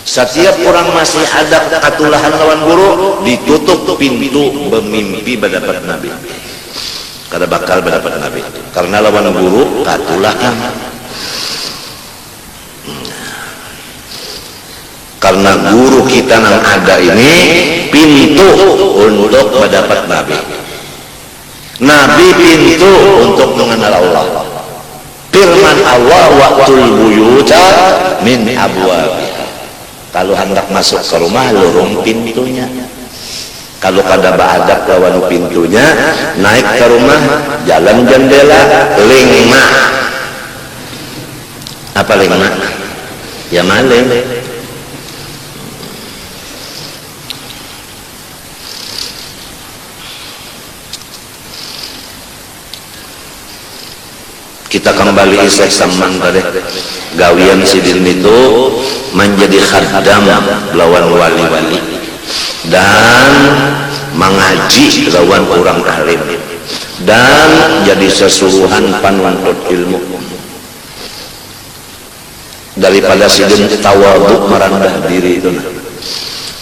Setiap orang masih ada katulahan lawan guru, ditutup pintu bermimpi berdapat Nabi. Kada bakal berdapat Nabi karena lawan guru katulahan. Karena guru kita yang ada ini pintu untuk mendapat Nabi. Nabi pintu untuk mengenal Allah. Firman Allah waqtul buyuta min abwabiha. Kalau hendak masuk ke rumah lorong pintunya. Kalau kada beadab lawan pintunya, naik ke rumah jalan jendela lingma. Apa lingma? Ya maling. Kita kembali isek saman tadi gawian sidin itu menjadi khaddam lawan wali-wali dan mengaji lawan orang alim dan jadi sesuruhan panuntut ilmu daripada sidin tawaduk merendah diri itu,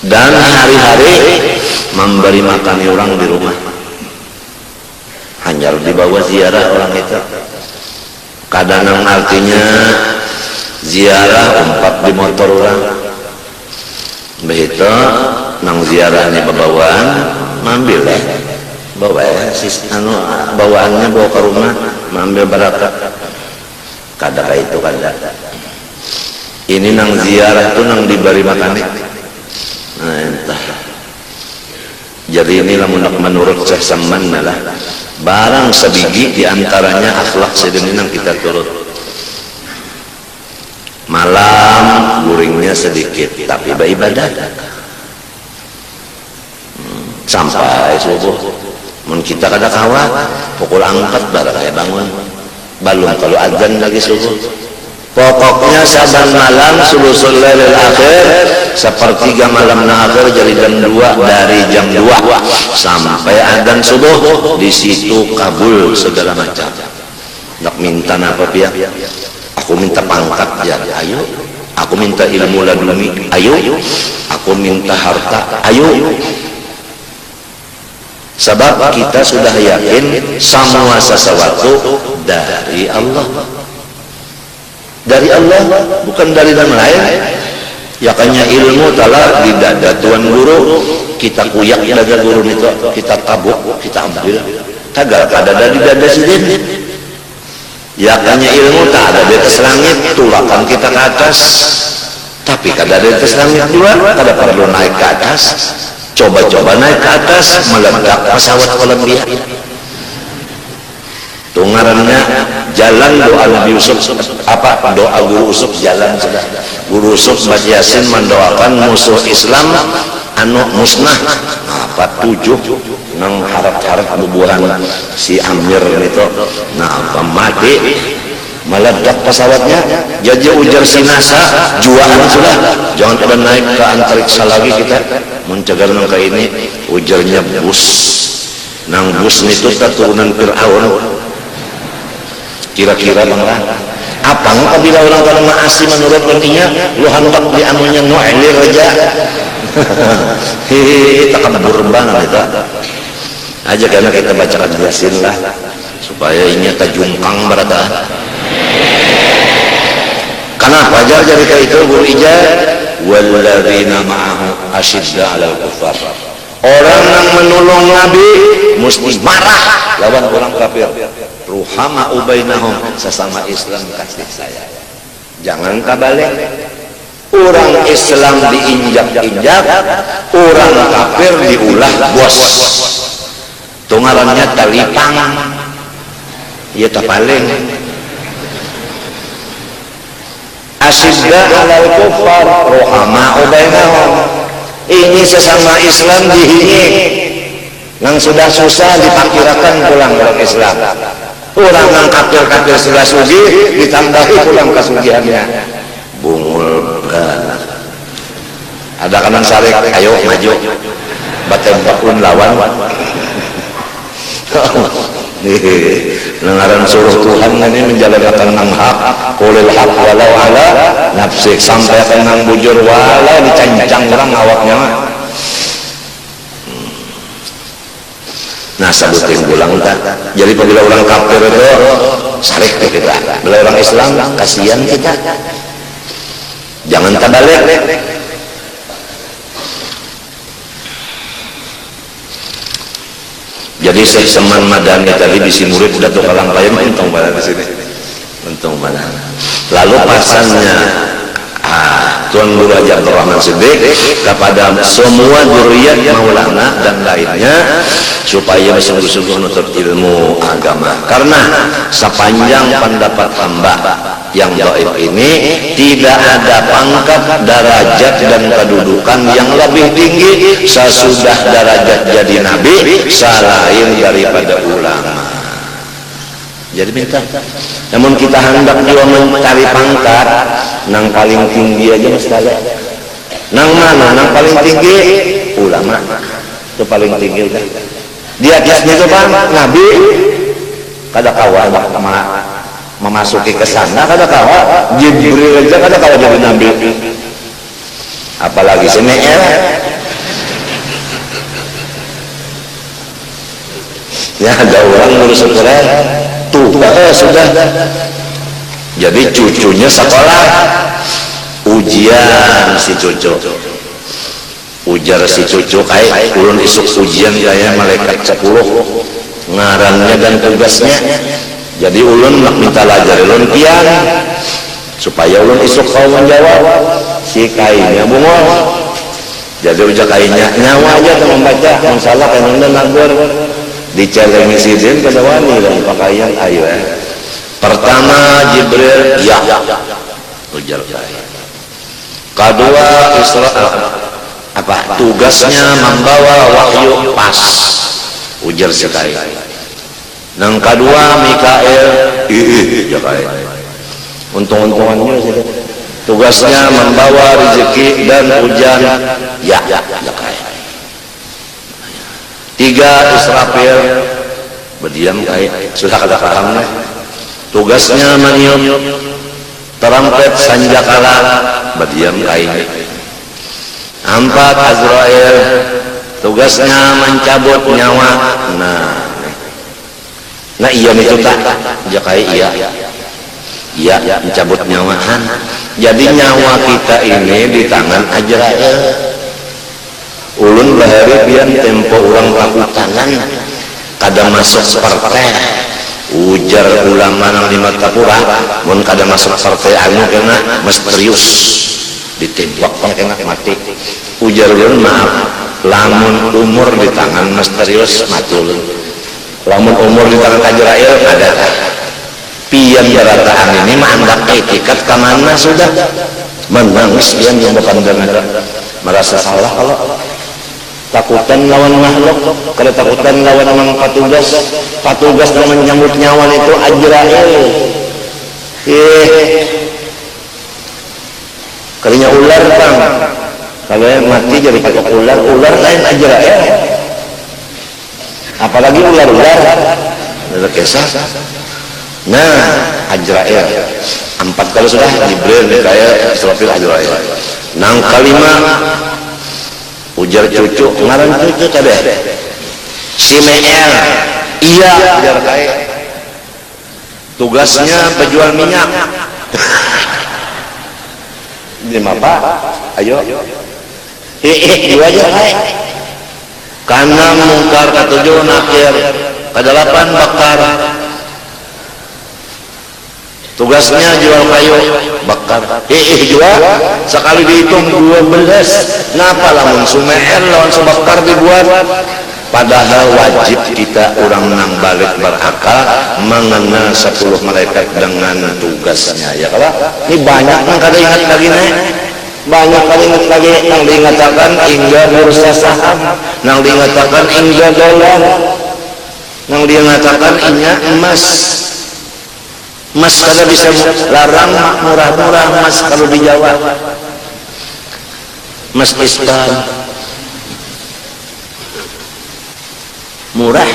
dan hari-hari memberi makan orang di rumah, hanya dibawa ziarah orang itu. Kadang artinya ziarah umpat di motor orang begitu nang ziarahnya bawaan mambil bawa bawaannya bawa ke rumah mambil barakat kada itu kada. Ini nang ziarah itu nang diberi makan. Nah entah jadi inilah menurut Syekh Saman lah barang sebiji diantaranya akhlak sedenang kita turut. Malam guringnya sedikit tapi beribadah sampai subuh. Mun kita kada kawat pukul angkat barang bangun balum kalau azan lagi subuh. Pokoknya saban malam sulusul lailil akhir sepertiga malam akhir jadi jam 2, dari jam 2 sampai adzan subuh di situ kabul segala macam. Nak minta apa pihak? Aku minta pangkat ya, ayo. Aku minta ilmu laduni, ayo. Aku minta harta, ayo. Sebab kita sudah yakin semua sesuatu dari Allah. Dari Allah, bukan dari yang lain. Yakanya ilmu telah di dada tuan guru, kita kuyak dada guru itu, kita tabuk, kita ambil. Tagal kada dari dada sendiri. Yakanya ilmu tak ada di atas langit, tulakan kita ke atas. Tapi kada di atas langit juga, kada perlu naik ke atas. Coba-coba naik ke atas, meledak pesawat Columbia. Tungarannya jalan doa Nabi Yusuf, apa doa Guru Yusuf jalan sudah. Guru Yusuf baca Yasin mendoakan musuh Islam anu musnah. Apa 7 nang harap-harap bubuhan si Amir itu. Nah, apa mati meledak pesawatnya. Jadi ujar si NASA juaan sudah. Jangan pada naik ke antariksa lagi kita. mencegar nang ka ini ujarnya bus nang bus itu keturunan Fir'aun kira-kira banglah apa apabila orang kalau maasi menurut nantinya lu handak di anunya nu'alir aja hehehe takabur banget itu aja karena kita bacakan jelasin lah supaya ini tajungkang berada kenapa aja jadi kayak itu Bu Ija walladzina ma'ahu asyidda 'alal kuffar orang yang menolong Nabi mesti marah lawan orang kafir ruhama ubainahum sesama Islam kasih sayang jangan kabalik orang Islam diinjak-injak orang kafir diulah bos tungarannya talipang ya tapaling asyidda 'alal kuffar ruhama ubainahum ini sesama Islam dihinyik yang sudah susah dipakirakan pulang orang Islam orang yang kafir-kafir sudah sugih ditambahi pulang kesugihannya bungul banget ada kanan sarik ayo maju batembakun lawan dengaran suruh Tuhan ini menjalankan nang hak qulil haq walau ala nafsik sampai nang bujur wala dicancang orang awaknya nah sabutin pulang tak jadi apabila orang kafir itu sarik kita bila orang Islam kasihan kita jangan terbalik jadi Syekh Seman Madani tadi bisi murid Datuk Kalang Payam untung pada di sini untung mana lalu pasannya Tuan Guru Haji Abdul Rahman Siddiq kepada semua dzurriyyat maulana dan lainnya supaya bersungguh-sungguh menuntut ilmu agama karena sepanjang pendapat hamba yang dhaif ini tidak ada pangkat derajat dan kedudukan yang lebih tinggi sesudah derajat jadi nabi selain daripada ulama jadi minta namun kita hendak juga mencari pangkat nang paling tinggi aja mesti nang mana nang paling tinggi ulama itu paling tinggi di atasnya itu Bang nabi kada kawan memasuki ke sana kada kawan Jibril aja kada kawan jadi nabi apalagi semeer ya ada orang ngurus Quran tuh sudah jadi cucunya sekolah ujian si cucu ujar si cucu kayak ulun isuk ujian kayak malaikat 10 ngarannya dan tugasnya jadi ulun nak minta lajar ulun kian supaya ulun isuk kau menjawab si kainnya bungol jadi ujar kainnya nyawa aja teman membaca masalah kan unda nagur dicelengi sidin kada wani dan pakaian ayo pertama Jibril ya ujar kain kedua Israel apa tugasnya membawa wahyu pas ujar sekali yang kedua Mikael jakai untung-untungannya tugasnya membawa rezeki dan hujan ya jakai tiga Israfil berdiam kayak sudah kada paham tugasnya meniup trompet sanjakala berdiam kayak empat Azrail tugasnya mencabut nyawa nah iya itu tak jakai iya mencabut nyawahan jadi nyawa kita ini di tangan Azrail ulun bahari pian tempo orang takutangan kada masuk partai ujar ulama nang lima tapura mun kada masuk partai anu kena misterius ditembak kena mati ujar ulun maaf lamun umur di tangan misterius mati ulun lamun umur di tangan Azrail ada pian berataan ini mandak etikat kemana sudah menangis pian yang berpandangan merasa salah kalau takutan lawan makhluk kada takutan lawan orang patugas yang menyambut nyawa itu Azrail kalinya ular Bang Kalau yang mati jadi pakai ular lain Ajrael. Apalagi ular ada kisah. Nah, Ajrael 4 kali sudah Jibril, Mikail, Israfil, Ajrael. Nang kalima ujar cucu, ngaran cucu tadi si Meel. Iya, ujar kaya tugasnya penjual minyak. Ini apa? Ayo dua aja kaya karena mungkar ketujuh nakir ke-8 bakar. Tugasnya jual kayu bakar. Jual sekali dihitung 12. Ngapa lamun Sumeer lawan Subakar dibuat? Padahal wajib kita orang nang balik berakal mengenal 10 malaikat dengan tugasnya. Ya kalau ini banyak nang kada ingat lagi nih. Banyak kali ingat lagi nang diingatakan hingga bursa saham, nang diingatakan hingga dolar, nang diingatakan inya emas. Emas kada bisa larang murah-murah emas kalau di Jawa. Emas Islam murah.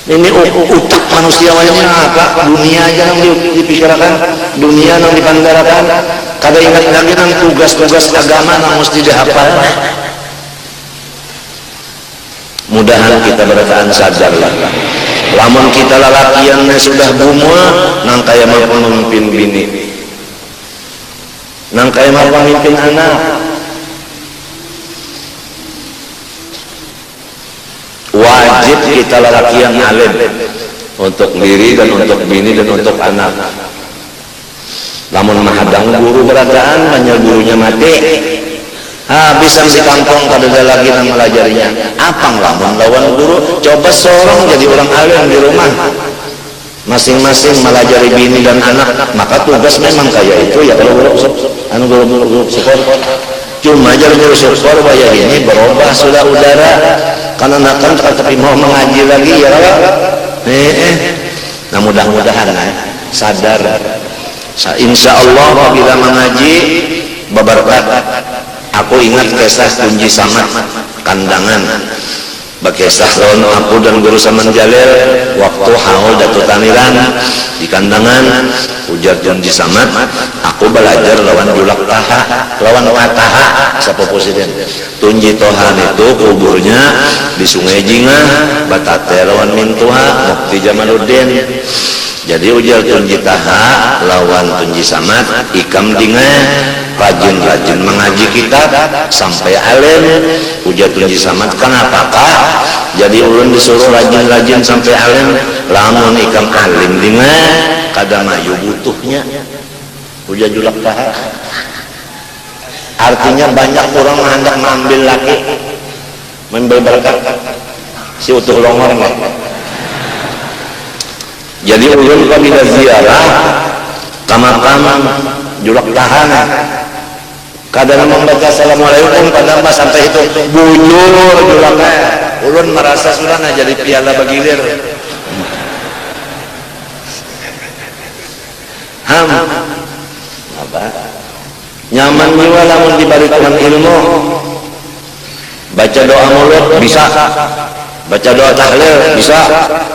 Ini utak manusianya apa? Dunia aja yang dipikirkan, dunia yang dipandarakan. Kada ingat lagi nang tugas-tugas agama yang mesti dihafal. Mudahan kita berataan sadar lah. Lamun kita lalakian sudah gumul, nang kaya mau pemimpin bini, nang kaya mau pemimpin anak. Wajib kita lalakian alim untuk diri dan untuk bini dan untuk anak. Lamun mahadang guru beradaan, banyak gurunya mati. Bisa di kampung kada ada lagi yang melajarinya. Apang lamun lawan guru, coba sorong jadi orang alim di rumah. Masing-masing melajari bini dan anak, maka tugas memang kayak itu ya kalau guru sekolah. Cuma aja guru sekolah bayar ini berubah sudah udara. Karena akan tapi mau mengaji lagi ya nah mudah-mudahan sadar. Insya Allah bila mengaji babarkat. Aku ingat kisah Tunji Samad kandangan bakisah lawan aku dan guru Saman Jalil waktu haul Datu Taniran di kandangan ujar Tunji Samad, aku belajar lawan Julak Taha lawan Wataha sapa presiden. Tunji Tohan itu kuburnya di Sungai Jingah, Batate lawan Mintuha Mukti Jamaluddin. Jadi ujar Tunji Taha lawan Tunji Samad ikam dingah rajin-rajin mengaji kitab sampai alim. Ujar Tunji Samad, kenapakah jadi ulun disuruh rajin-rajin sampai alim? Lamun ikam alim dingah kada mayu butuhnya. Ujar Julak Taha, artinya banyak orang hendak mengambil laki membeli berkat si utuh longor. Jadi ulun kami ziarah kamar Julak Tahan kadang membaca assalamualaikum pada mas sampai itu buyur Julaknya. Ulun merasa sudah jadi piala bagilir. Apa nyaman jiwa lamun dibalikan ilmu. Baca doa mulut bisa, baca doa tahlil bisa,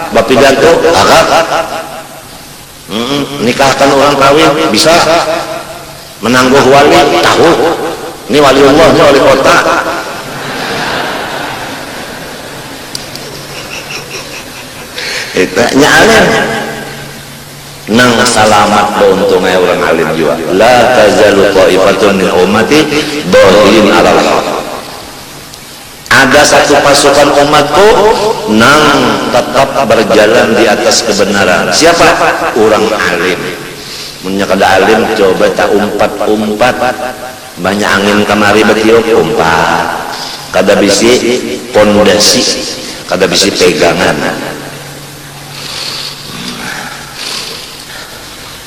bapidato akad, nikahkan orang kawin bisa, menangguh wali tahu, ini wali Allah, ini wali kota. Itu alim nang salamat beuntung orang alim juga. La tazalu ta'ifatun min ummati dhahirin 'alal haq. Ada satu pasukan umatku nang tetap berjalan di atas kebenaran. Siapa? Orang alim. Munya kada alim coba tak umpat-umpat. Banyak angin kamari betiup umpat. Kada bisi pondasi, kada bisi pegangan.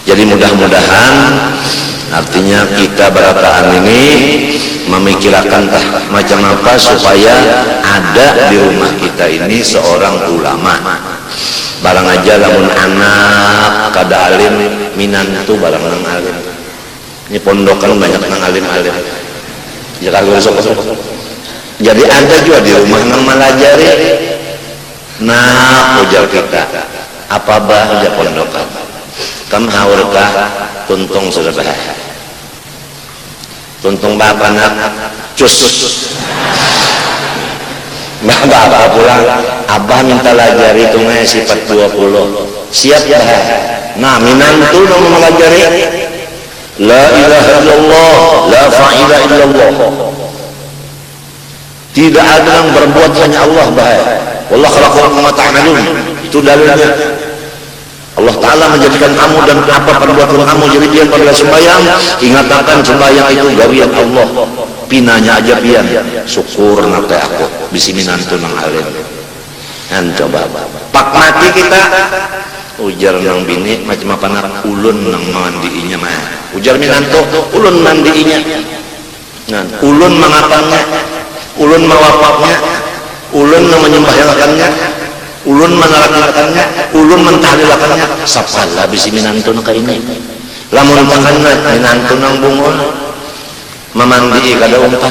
Jadi mudah-mudahan artinya kita berataan ini memikirkan macam apa supaya ada di rumah kita ini seorang ulama. Barang aja lamun anak kada alim minantu barang nang alim. Ini pondokan banyak nang alim-alim. Ya kagak sok. Jadi ada juga di rumah nang malajari. Nah, ujar kita. Apa bah ujar pondokan? Kam haurkah tuntung sudah. Tuntung bapak nak cus. Bapak pulang, abah minta lajari tungai sifat 20. Siap ya? Nah, minantu nama melajari la ilaha illallah, la fa'ila illallah. Tidak ada yang berbuat hanya Allah bahaya. Wallah khalaqakum wa ta'malun. Itu dalilnya. Allah Ta'ala menjadikan kamu dan apa perbuatan kamu jadi pian pada sembahyang. Ingatkan sembahyang itu gawian Allah. Pinanya aja pian. Syukur nate aku bisi minantu nang alim. Kan coba. Pak mati kita ujar nang bini macam apa nak ulun nang mandiinya mah. Ujar minantu ulun mandiinya. Nah, ulun mengapannya, ulun mewapapnya, ulun menyembahyangannya, ulun menalakannya, ulun mentahlilakannya. Sapala bisi minantu nang kaini. Lamun makanna minantu nang bungul, memandi kada umpat,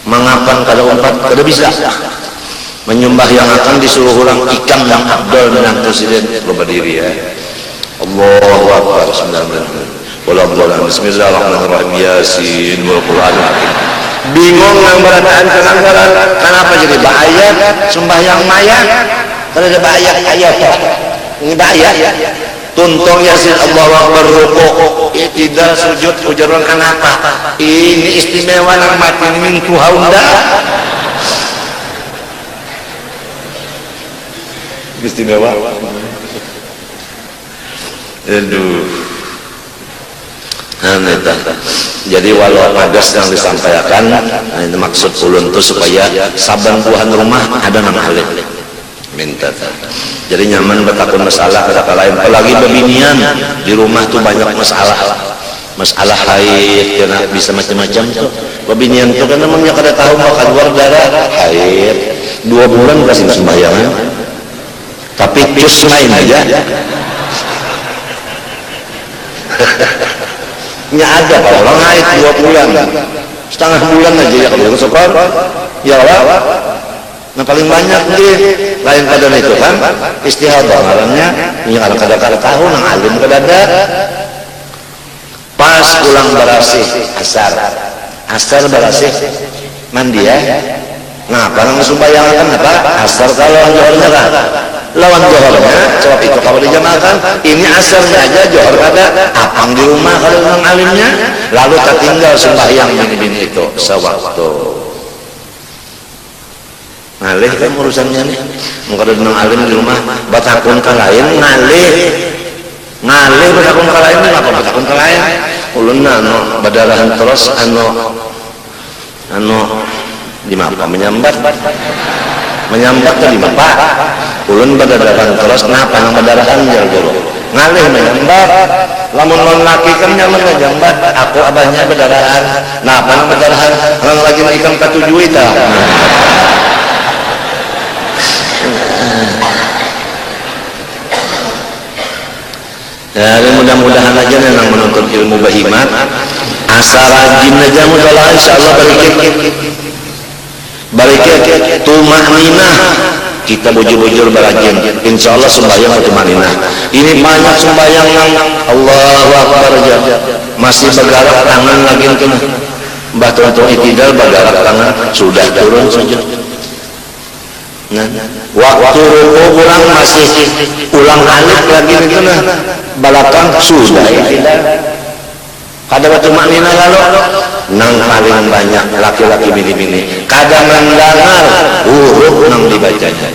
mengapan kada umpat, kada bisa. Menyembah yang akan disuruh orang ikan yang abdul menang presiden berdiri ya. Allahu Akbar. Bismillahirrahmanirrahim. Yasin wal Qur'anil Hakim. Bingung yang berataan kelanggaran. Kenapa jadi bahaya sembahyang mayat? Kalau ada bahaya ayat. Ini bahaya. Tuntung Yasin Allahu Akbar rukuk. Tidak sujud ujaran kenapa? Ini istimewa nang mati min tuhaunda. Istimewa. Aduh. Jadi walau magas yang disampaikan, ini maksud ulun itu supaya saban buahan rumah ada nama alim. Minta. Jadi nyaman bertakun masalah kata lain. Apalagi bebinian di rumah tuh banyak masalah. Masalah haid, kena bisa macam-macam tuh. Bebinian tuh kan namanya kada tahu mau keluar darah haid. 2 bulan kasih sembahyang. Tapi cus main aja. Nya ada kalau orang haid 2 bulan, setengah bulan aja ya kalau sokor, ya Allah. Nah paling banyak nih lain pada itu kan istihadah ngarannya, ini kalau kada tahu nang alim kada ada. Pas pulang berasih asar berasih mandi ya. Nah, barang sembahyang apa? Asar kalau johornya kan. Lawan johornya, coba itu kalau dijamakan, ini asarnya aja johor kada apang di rumah kalau nang alimnya, lalu tertinggal sembahyang bini-bini itu sewaktu. Ngalih kan urusannya nih. Mungkin nang alim di rumah batakun ka lain ngalih batakun ka lain apa batakun ka lain? Ulun anu badarahan terus anu di mana menyambat tuh di mana ulun badarahan terus kenapa nang badarahan jar dulu ngalih menyambat lamun laki kan nyaman menyambat aku abahnya badarahan nah apa nang badarahan nang lagi ikan katujuh itu jadi mudah-mudahan aja yang menuntut ilmu bahimat asal rajin aja mudah insyaallah barikit tumaninah kita bujur-bujur berajin insyaallah sembahyang tumaninah ini banyak sembahyang yang Allahu Akbar aja masih bergerak tangan lagi itu mbah tuntung itidal bergerak tangan sudah turun saja nah waktu ruku kurang masih ulang alik lagi itu nah balakang sudah itidal kada cuma nina lalu nang paling banyak laki-laki bini-bini kada mendengar huruf nang dibacanya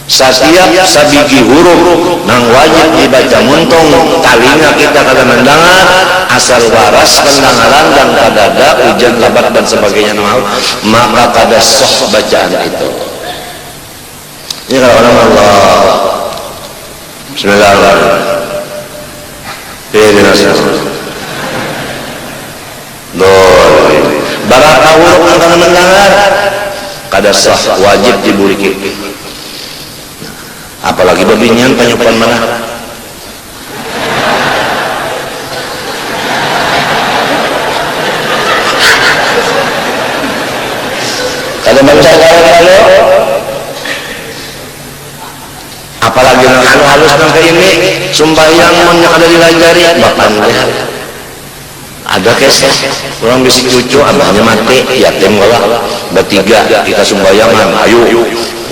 setiap sabiji huruf nang wajib dibaca muntung talinya kita kada mendengar asal waras pendengaran dan kada ada ujian labat dan sebagainya maka kada sah bacaan itu ini kalau orang Allah Bismillahirrahmanirrahim baraka huruf yang kada mendengar kada sah wajib diburiki apalagi bebinian penyupan mana Kalau baca kalau apalagi halus nang ke ini sembahyang mun ada dilajari bapak lihat ada keseh orang bisa cucu abahnya mati yatim kalah bertiga kita sembayangan ayo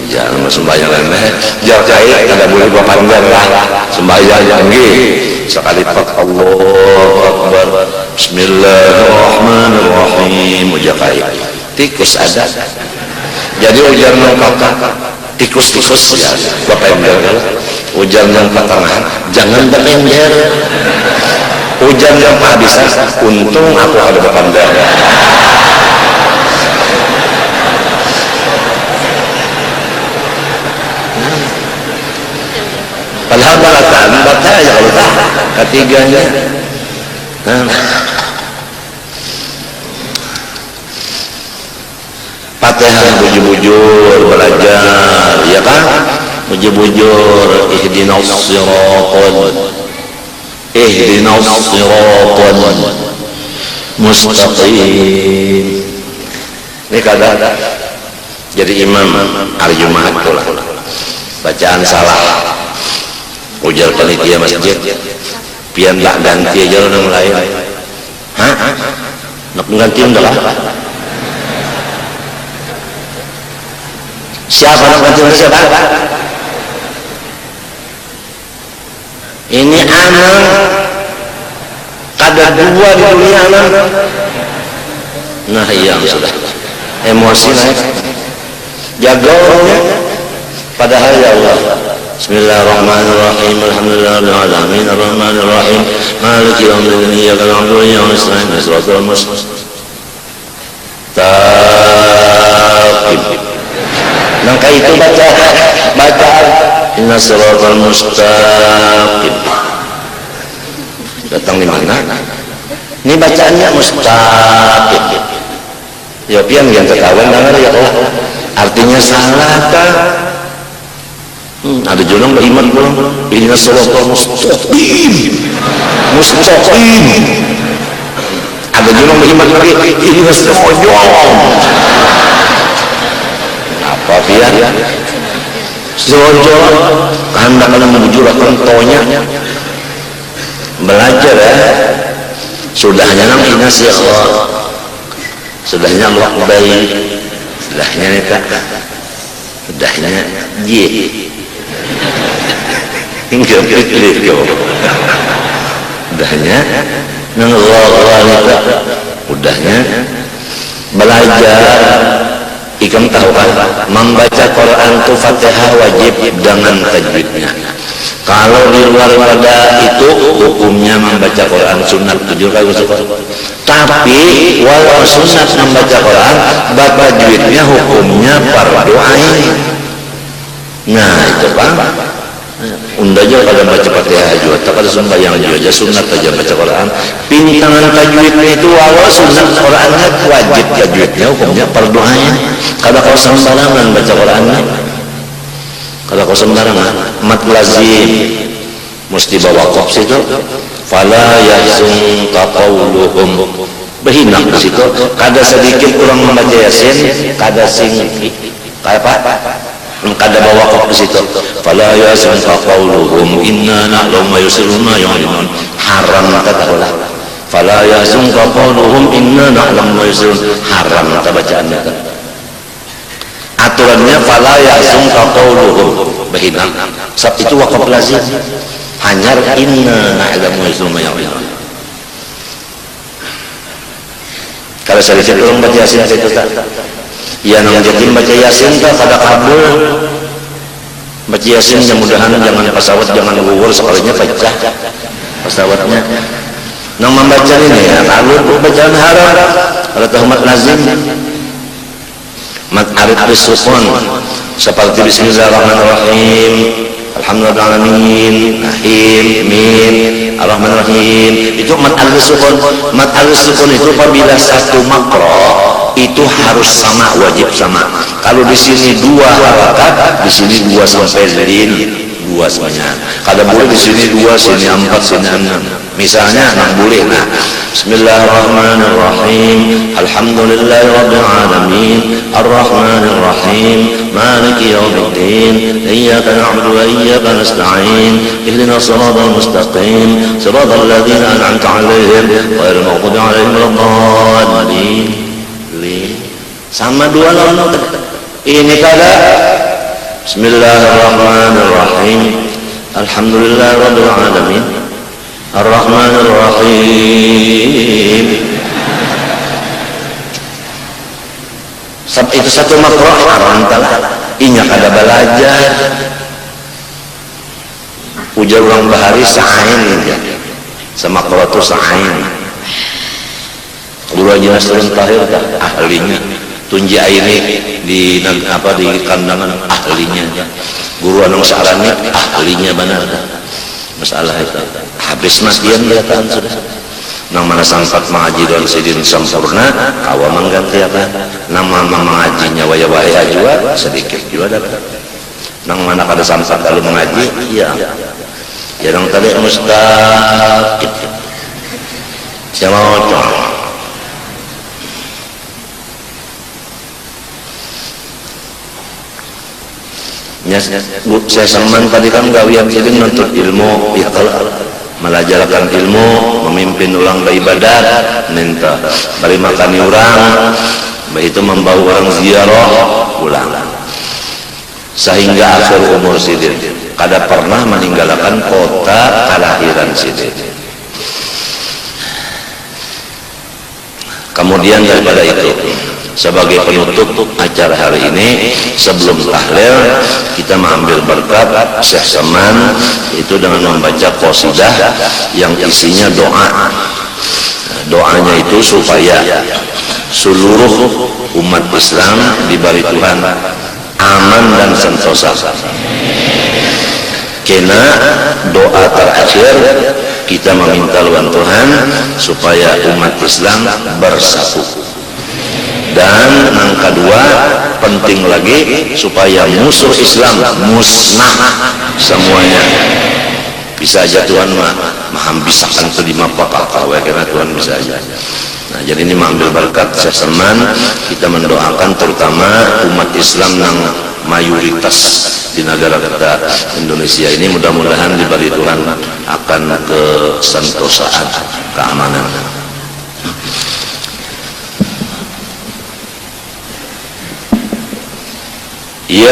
jangan sembahyang lain jangan kada boleh berpanjang lah sembahyang nggih sekali pak Allahu Akbar Bismillahirrahmanirrahim ujakai tikus ada jadi ujar nang kakak tikus-tikus ya bapak ember ujar nang tengah jangan berember hujan yang kehabisan untung aku ada berpandang padahal balataan baca ya kalau tak ketiganya Fatihah bujur-bujur belajar ya kan bujur-bujur ihdinas siratal mustaqim. Ini kadang jadi imam hari Jumat tuh bacaan salah ujar panitia masjid pian tak ganti aja orang lain nak ganti enggak siapa nak ganti siapa ini anak ada dua di dunia anak nah iya sudah emosi naik jaga orangnya padahal ya Allah Bismillahirrahmanirrahim alhamdulillahirabbil alamin arrahmanirrahim maliki yaumiddin iyyaka na'budu wa iyyaka nasta'in ihdinas siratal mustaqim nangka itu bacaan inna siratal mustaqim datang di mana ini bacaannya mustaqim ya pian yang terkawan dengar ya Allah artinya salah kah ada jonong beriman belum inna siratal mustaqim ada jonong beriman lagi inna siratal apa pian serojo hendak membujurkan tonya belajar ya sudahnya nang inasihat sudahnya lakbai sudahnya neta sudahnya ye hingga pilih kau sudahnya nang neta udahnya belajar ikam tahu kan membaca Quran itu Fatihah wajib dengan tajwidnya kalau di luar pada itu hukumnya membaca Quran sunat 7 kali tapi walau sunat membaca Quran baca tajwidnya hukumnya fardu ain nah itu Pak undang aja kalau baca Fatihah juga tak ada sembahyang juga sunat aja baca Quran pintangan tajwidnya itu walau sunat Qurannya wajib tajwidnya hukumnya fardu ain kalau kau sembarangan baca Qurannya kalau kau sembarangan mat lazim mesti bawa qaf situ fala yahzunka qawluhum berhinak di situ kada sedikit kurang membaca yasin kada sing apa kada bawa qaf di situ fala yahzunka qawluhum inna na'lamu ma yusirruna yu'linun haram kata Allah fala yahzunka qawluhum inna na'lamu ma yusirrun haram kata bacaannya aturannya fala yahzunka qawluhum berhinak sebab itu waqaf lazim hanyar inna na'lamu ma yusirrun kalau saya orang baca yasin itu tak ya nang jatim baca yasin tak kada kabul baca yasin mudah-mudahan jangan pesawat jangan gugur sekalinya pecah pesawatnya nang membaca ini ya lalu bacaan haram ada tahmat lazim mat arif bisukun seperti bismillahirrahmanirrahim alhamdulillahirrahmanirrahim min arrahmanirrahim itu mat al-sukun itu apabila satu makro itu harus sama wajib sama kalau di sini 2 harakat di sini 2 sampai lin dua semuanya. Kada boleh di sini dua, sini empat, sini enam. Misalnya enam boleh. Nah, Bismillahirrahmanirrahim. Alhamdulillahirabbil alamin. Arrahmanir rahim. Maliki yaumiddin. Iyyaka na'budu wa iyyaka nasta'in. Ihdinas siratal mustaqim. Siratal ladzina an'amta 'alaihim ghairil maghdubi 'alaihim waladdallin. Sama dua lawan ini kada. Bismillahirrahmanirrahim. Alhamdulillahirabbil alamin. Ar-Rahmanir Rahim. Itu satu makro arantala. Inya kada belajar. Ujar orang bahari sa'ain ya. Semakro itu sa'ain. Guru aja Nasrun Tahir ahlinya. Tunji ini di kandangan ahlinya. Guru Anung Sarani ahlinya benar. Masalah itu habis matian kelihatan sudah. Nang mana sangkat mengaji dan sidin sempurna awam mengganti apa nama mengajinya waya-waya juga sedikit juga dapat. Nang mana kada samsak kalau mengaji iya ya nang tadi mustaqim siapa cocok. Saya seman tadi kan gawian jadi menuntut ilmu ya kalau melajarkan ilmu memimpin ulang ibadat minta beri makani orang itu membawa orang ziarah pulang sehingga akhir umur sidin kada pernah meninggalkan kota kelahiran sidin. Kemudian daripada itu sebagai penutup acara hari ini sebelum tahlil kita mengambil berkat Syekh Saman itu dengan membaca qasidah yang isinya doa. Doanya itu supaya seluruh umat Islam diberi Tuhan aman dan sentosa. Kena doa terakhir kita meminta luan Tuhan supaya umat Islam bersatu. Dan yang kedua penting lagi supaya musuh Islam musnah semuanya. Bisa aja Tuhan menghabiskan kelima pakal karena Tuhan bisa aja. Nah jadi ini mengambil berkat Syekh Saman kita mendoakan terutama umat Islam yang mayoritas di negara kita Indonesia ini mudah-mudahan diberi Tuhan akan kesentosaan keamanan. Ya